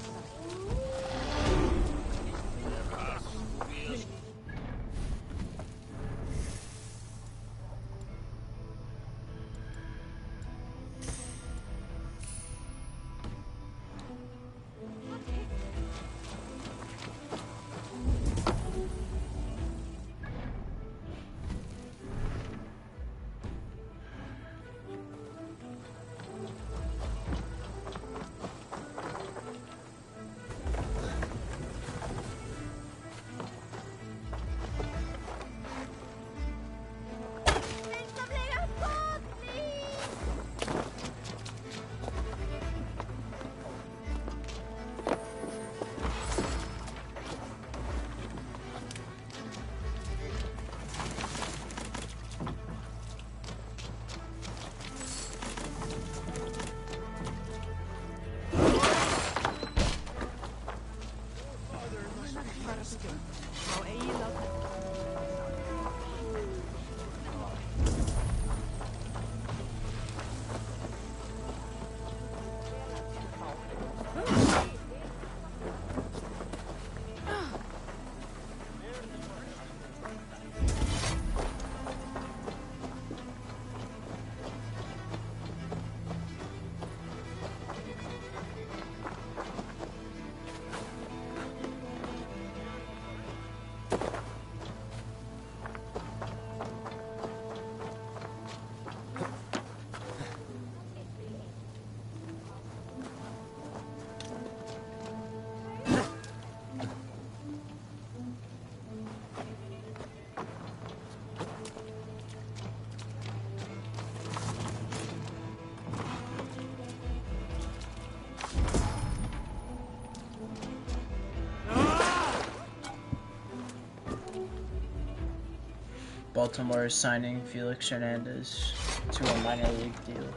Baltimore is signing Felix Hernandez to a minor league deal.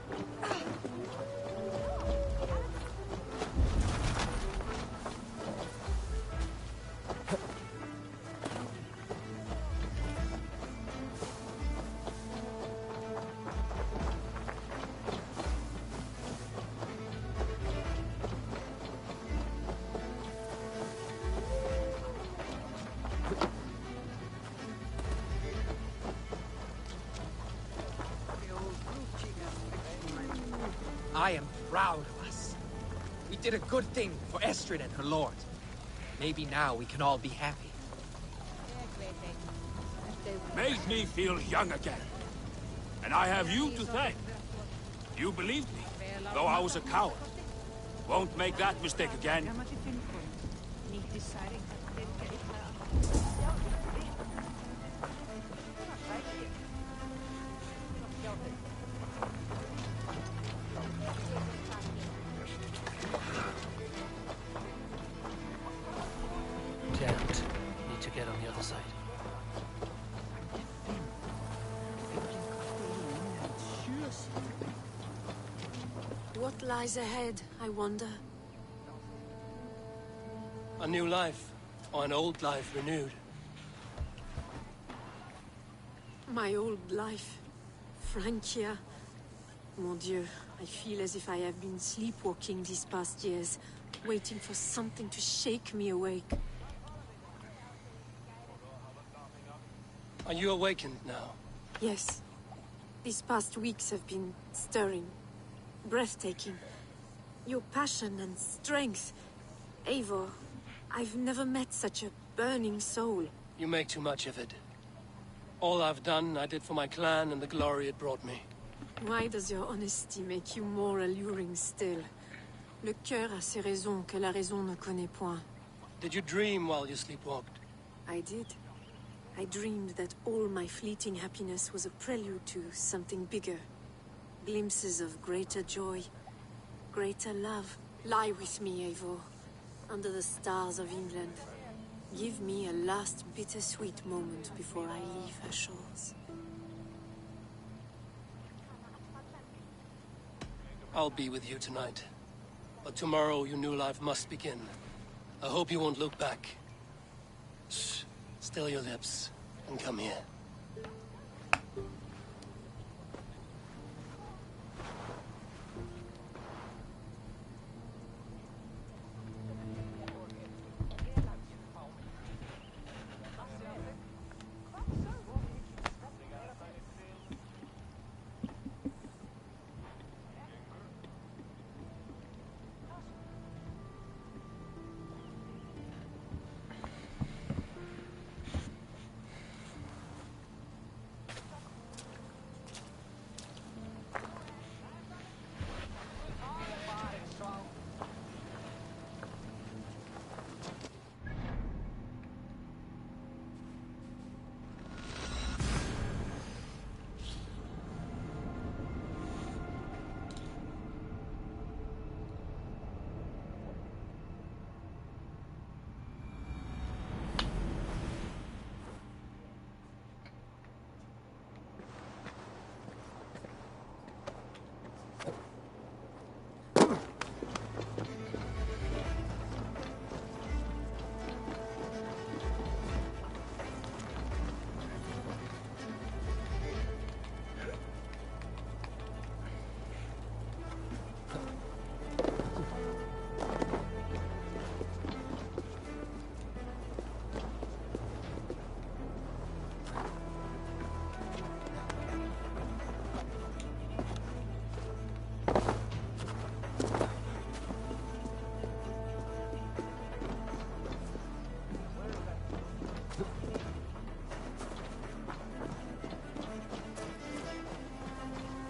I am proud of us. We did a good thing for Estrid and her lord. Maybe now we can all be happy. Made me feel young again. And I have you to thank. You believed me, though I was a coward. Won't make that mistake again. Damned. Need to get on the other side. What lies ahead, I wonder? A new life, or an old life renewed. My old life. Francia. Mon Dieu, I feel as if I have been sleepwalking these past years, waiting for something to shake me awake. Are you awakened now? Yes. These past weeks have been stirring. Breathtaking. Your passion and strength. Eivor, I've never met such a burning soul. You make too much of it. All I've done, I did for my clan and the glory it brought me. Why does your honesty make you more alluring still? Le cœur a ses raisons que la raison ne connaît point. Did you dream while you sleepwalked? I did. I dreamed that all my fleeting happiness was a prelude to something bigger. Glimpses of greater joy, greater love. Lie with me, Eivor, under the stars of England. Give me a last bittersweet moment before I leave her shores. I'll be with you tonight. But tomorrow your new life must begin. I hope you won't look back. Shh. Still your lips and come here.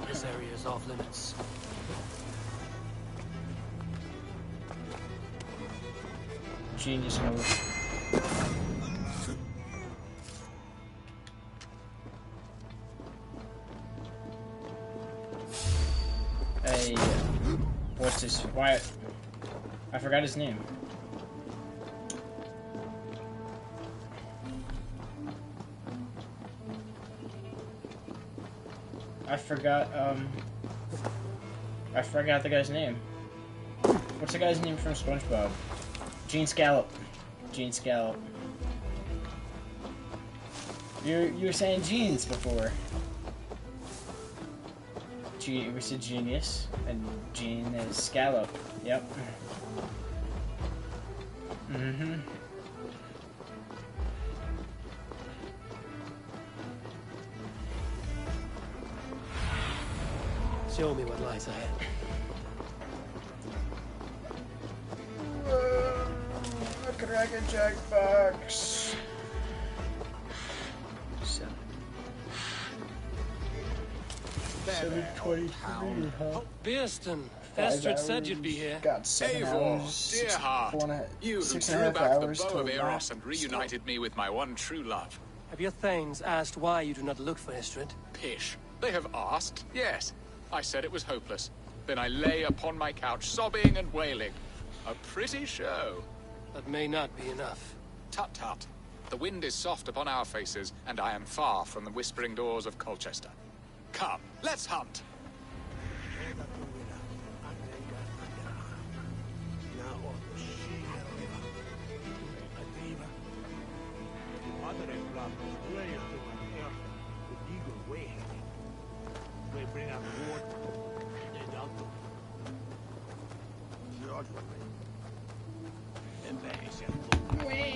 This area is off limits. Genius move. Hey, what's his? Why? I forgot his name. I forgot the guy's name. What's the guy's name from SpongeBob? Gene Scallop. Gene Scallop. You were saying genes before. We said genius, and Gene is Scallop. Yep. Mm-hmm. Show me what lies ahead. Dragon Jackbox. 7:23, huh? Beerston, 5 Estrid said you'd hours. be here. Got 7 Eivor, hours. dear heart, you who 6.5 drew back the hours bow till of Eros last. and reunited me with my one true love. Have your thanes asked why you do not look for Estrid? Pish. They have asked, yes. I said it was hopeless. Then I lay upon my couch, sobbing and wailing. A pretty show. That may not be enough. Tut tut. The wind is soft upon our faces, and I am far from the whispering doors of Colchester. Come, let's hunt.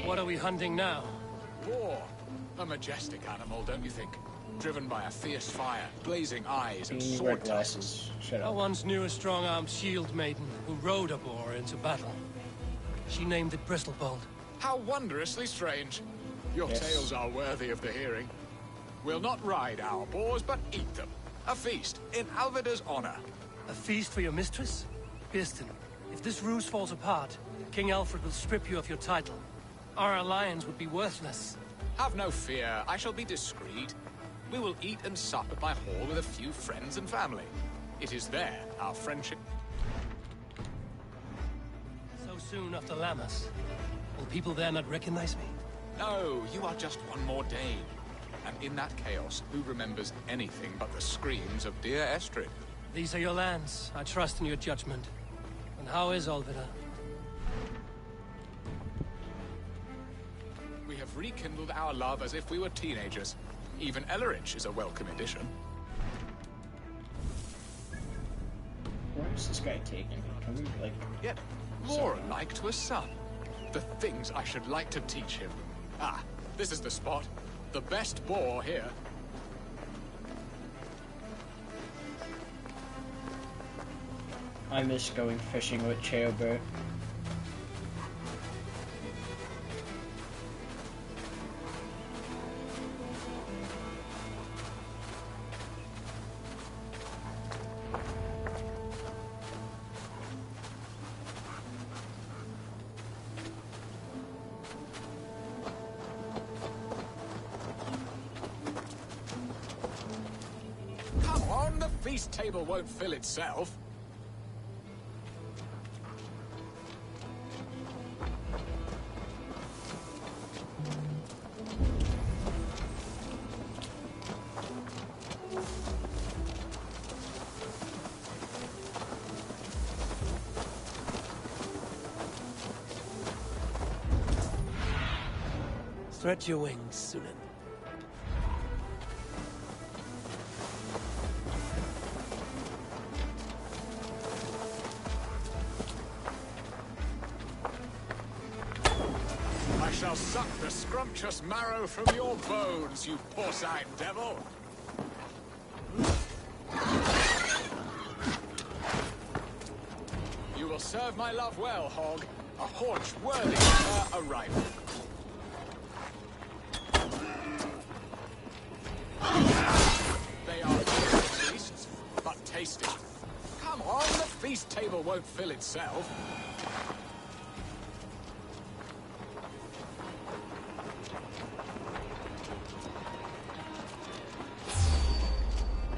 What are we hunting now? War. A majestic animal, don't you think? Driven by a fierce fire, blazing eyes, and You wear sword glasses. Shut I up. once knew a strong-armed shield maiden who rode a boar into battle. She named it Bristolbolt. How wondrously strange. Your Yes. tales are worthy of the hearing. We'll not ride our boars, but eat them. A feast in Alvida's honor. A feast for your mistress? Beerston, if this ruse falls apart, King Alfred will strip you of your title. Our alliance would be worthless. Have no fear, I shall be discreet. We will eat and sup at my hall with a few friends and family. It is there our friendship... So soon after Lammas, will people there not recognize me? No, you are just one more day. And in that chaos, who remembers anything but the screams of dear Estrid? These are your lands. I trust in your judgment. And how is Alvida? We have rekindled our love as if we were teenagers. Even Ellerich is a welcome addition. Where is this guy taking me? Can we, like... Yet more alike to a son. The things I should like to teach him. Ah, this is the spot. The best boar here. I miss going fishing with Chaobert. Come on, the feast table won't fill itself. Stretch your wings, Sunan. I shall suck the scrumptious marrow from your bones, you porcine devil! You will serve my love well, Hog. A haunch worthy of her arrival. They are feasts, but tasty. Come on, the feast table won't fill itself.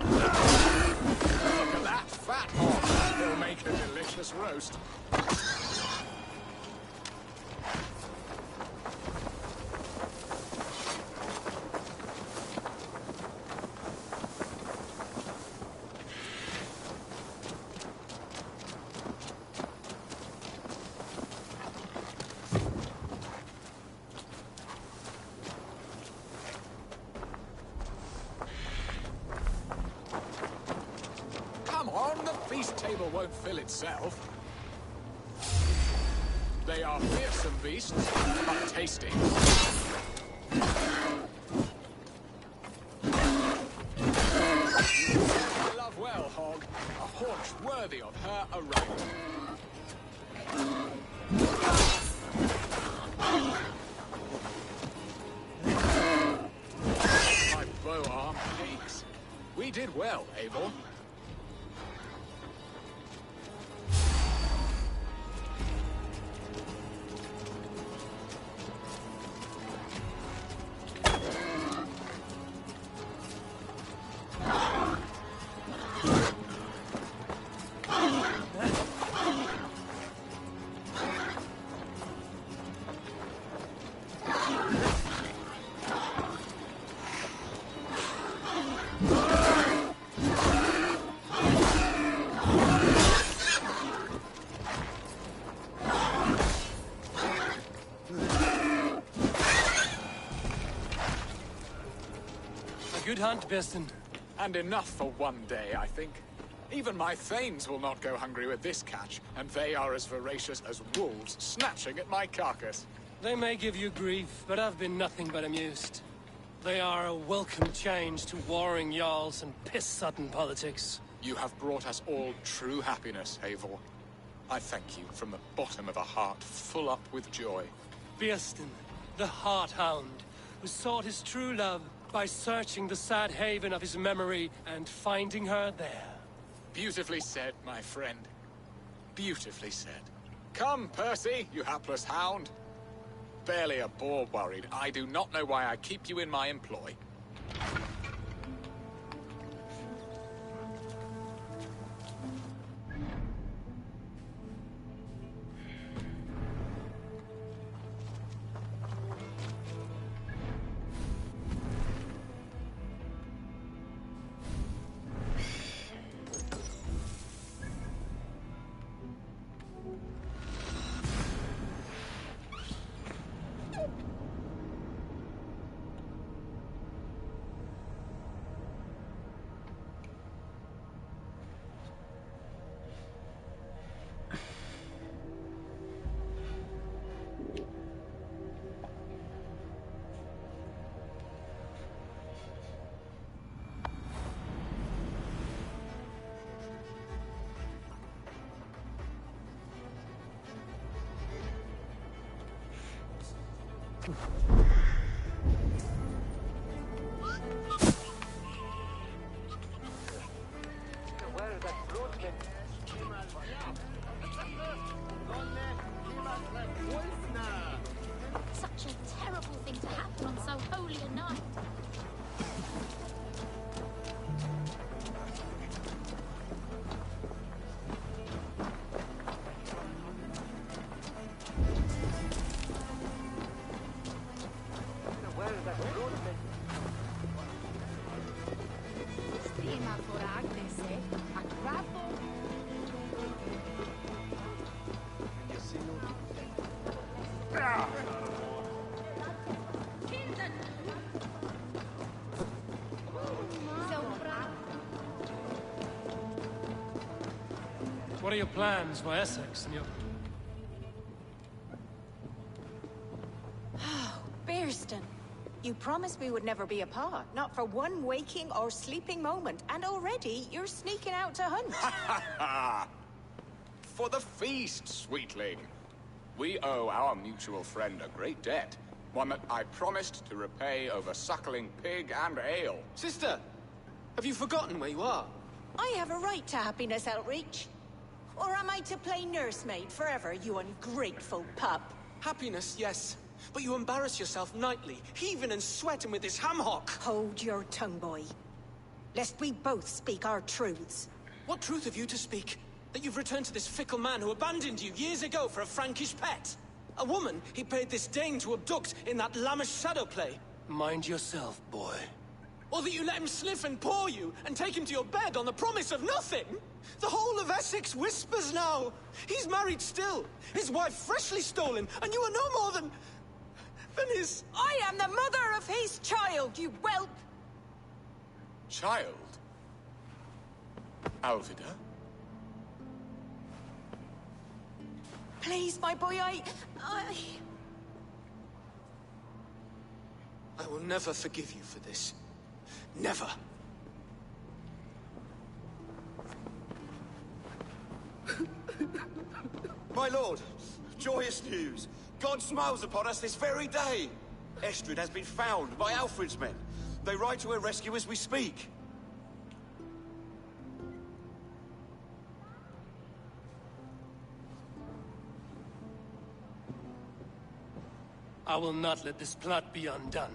Look at that fat hog. He'll make a delicious roast. Come on, the feast table won't fill itself. They are fearsome beasts, but tasty. I love well, Hog. A haunch worthy of her aright. pigs. We did well, Eivor. Good hunt, Beston. And enough for one day, I think. Even my thanes will not go hungry with this catch, and they are as voracious as wolves snatching at my carcass. They may give you grief, but I've been nothing but amused. They are a welcome change to warring jarls and piss-sudden politics. You have brought us all true happiness, Eivor. I thank you from the bottom of a heart full up with joy. Beston, the Heart Hound, who sought his true love by searching the sad haven of his memory and finding her there. Beautifully said, my friend. Beautifully said. Come, Percy, you hapless hound. Barely a boar worried. I do not know why I keep you in my employ. Such a terrible thing to happen on so holy a night. What are your plans for Essex and your... Bearston, you promised we would never be apart, not for one waking or sleeping moment, and already you're sneaking out to hunt. For the feast, sweetling. We owe our mutual friend a great debt. One that I promised to repay over suckling pig and ale. Sister, have you forgotten where you are? I have a right to happiness, Outreach. Or am I to play nursemaid forever, you ungrateful pup? Happiness, yes. But you embarrass yourself nightly, heaving and sweating with this ham hock. Hold your tongue, boy. Lest we both speak our truths. What truth have you to speak? That you've returned to this fickle man who abandoned you years ago for a Frankish pet? A woman he paid this Dane to abduct in that lammish shadow play? Mind yourself, boy. Or that you let him sniff and paw you, and take him to your bed on the promise of nothing? The whole of Essex whispers now. He's married still, his wife freshly stolen, and you are no more than his... I am the mother of his child, you whelp! Child? Alvida? Please, my boy, I will never forgive you for this. Never. My lord, joyous news. God smiles upon us this very day. Estrid has been found by Alfred's men. They ride to her rescue as we speak. I will not let this plot be undone.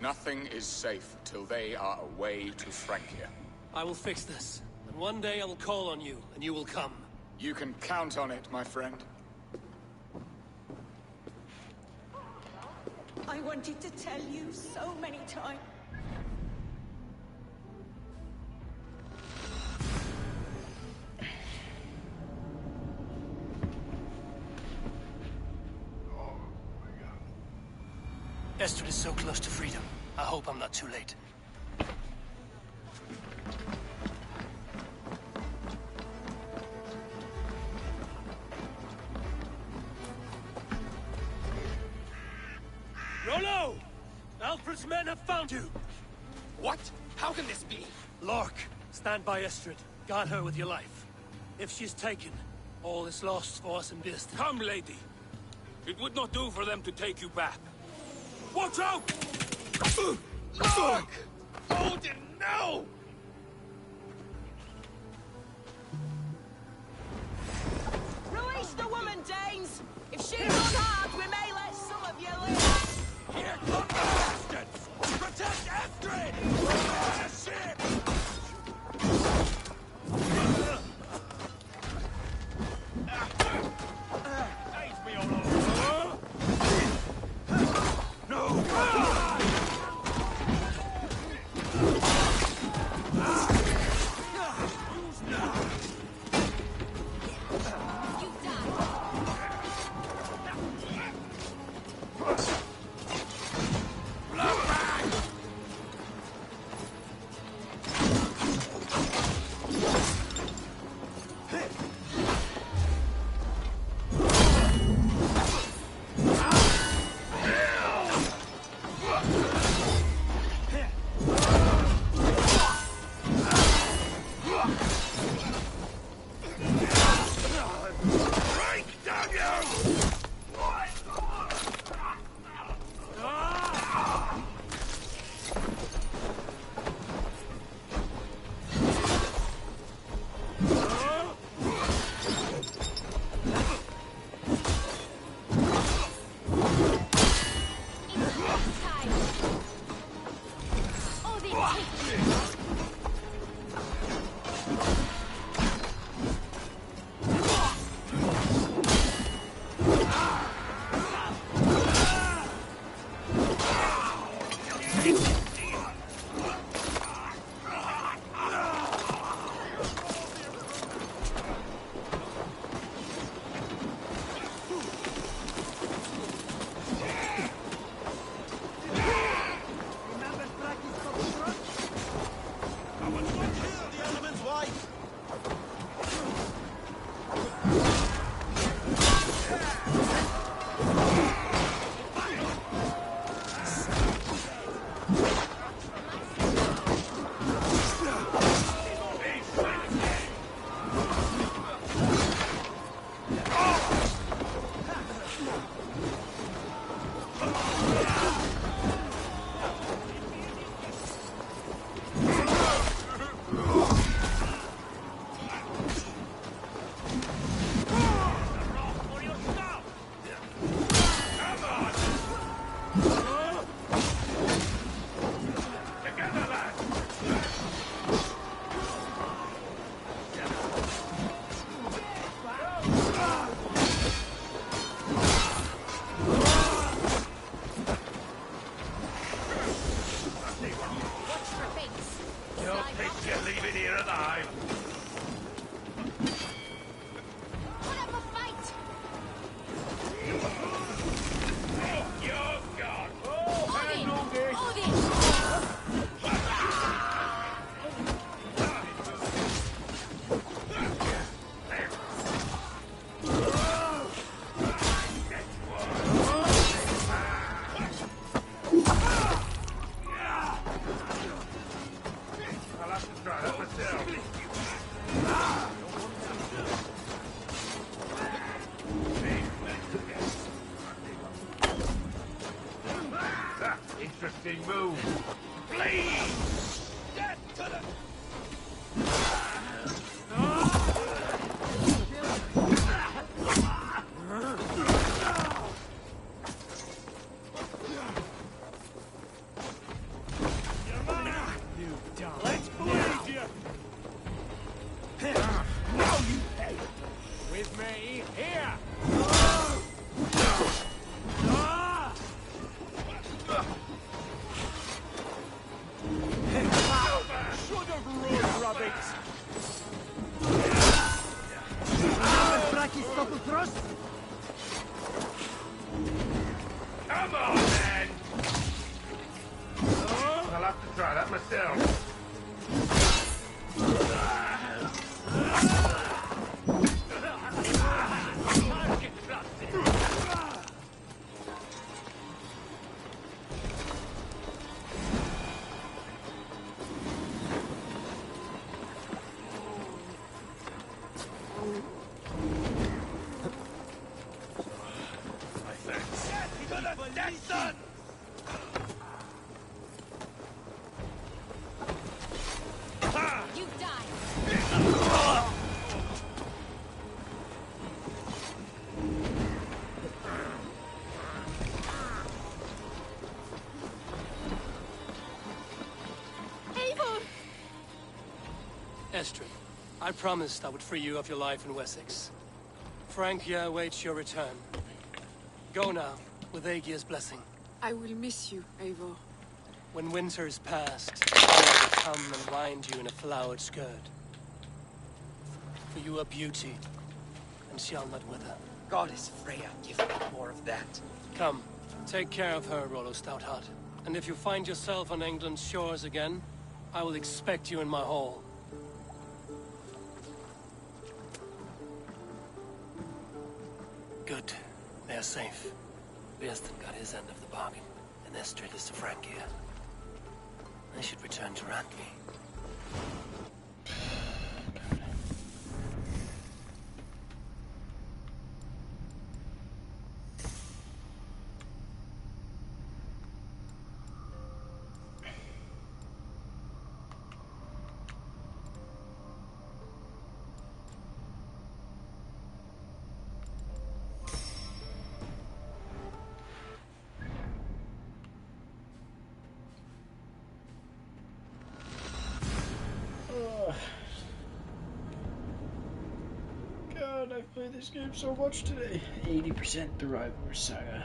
Nothing is safe till they are away to Francia. I will fix this, and one day I will call on you, and you will come. You can count on it, my friend. I wanted to tell you so many times. Estrid is so close to freedom. I hope I'm not too late. Rollo! Alfred's men have found you! What? How can this be? Lork, stand by Estrid. Guard her with your life. If she's taken, all is lost for us in Beast. Come, lady. It would not do for them to take you back. Watch out! Lork! Odin, no! Release the woman, Danes! If she's unharmed, we may let some of you live! Here come the bastards! Protect Estrid! The ship! Interesting move. Please! Let's bleed you! Now you pay! With me, here! Should have run, rabbits! Come on, then! I'll have to try that myself. You die. Eivor! Estrid, I promised I would free you of your life in Wessex. Francia awaits your return. Go now, with Aegir's blessing. I will miss you, Eivor. When winter is past, I will come and wind you in a flowered skirt. For you are beauty, and shall not wither. Goddess Freya, give me more of that. Come, take care of her, Rollo Stoutheart. And if you find yourself on England's shores again, I will expect you in my hall. Good. They are safe. Birston got his end of the bargain, and Estrid is to Francia. I should return to Rantby. God, I've played this game so much today. 80% the Rivalry Saga.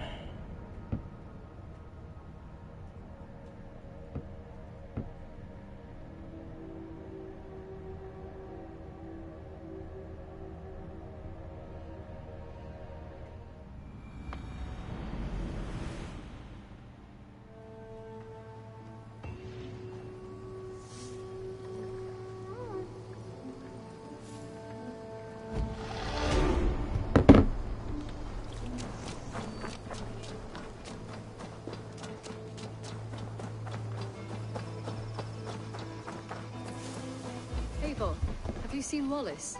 Eivor, have you seen Wallace?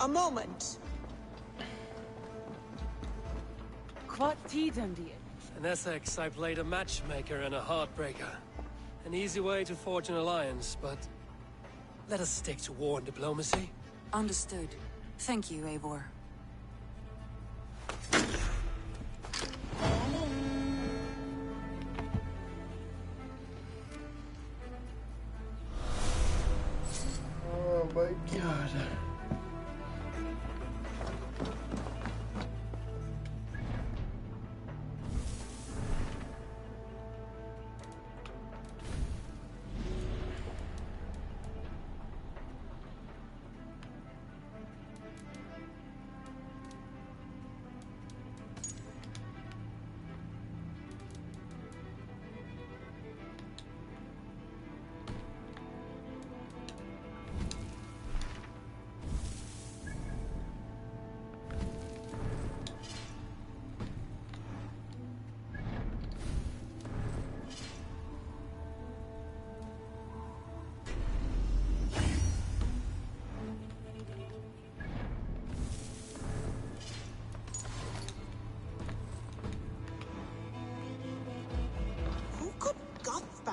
A moment. What tea dear? In Essex, I played a matchmaker and a heartbreaker. An easy way to forge an alliance, but let us stick to war and diplomacy. Understood. Thank you, Eivor. Oh my god.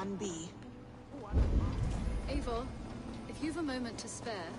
plan B. Eivor, if you've a moment to spare,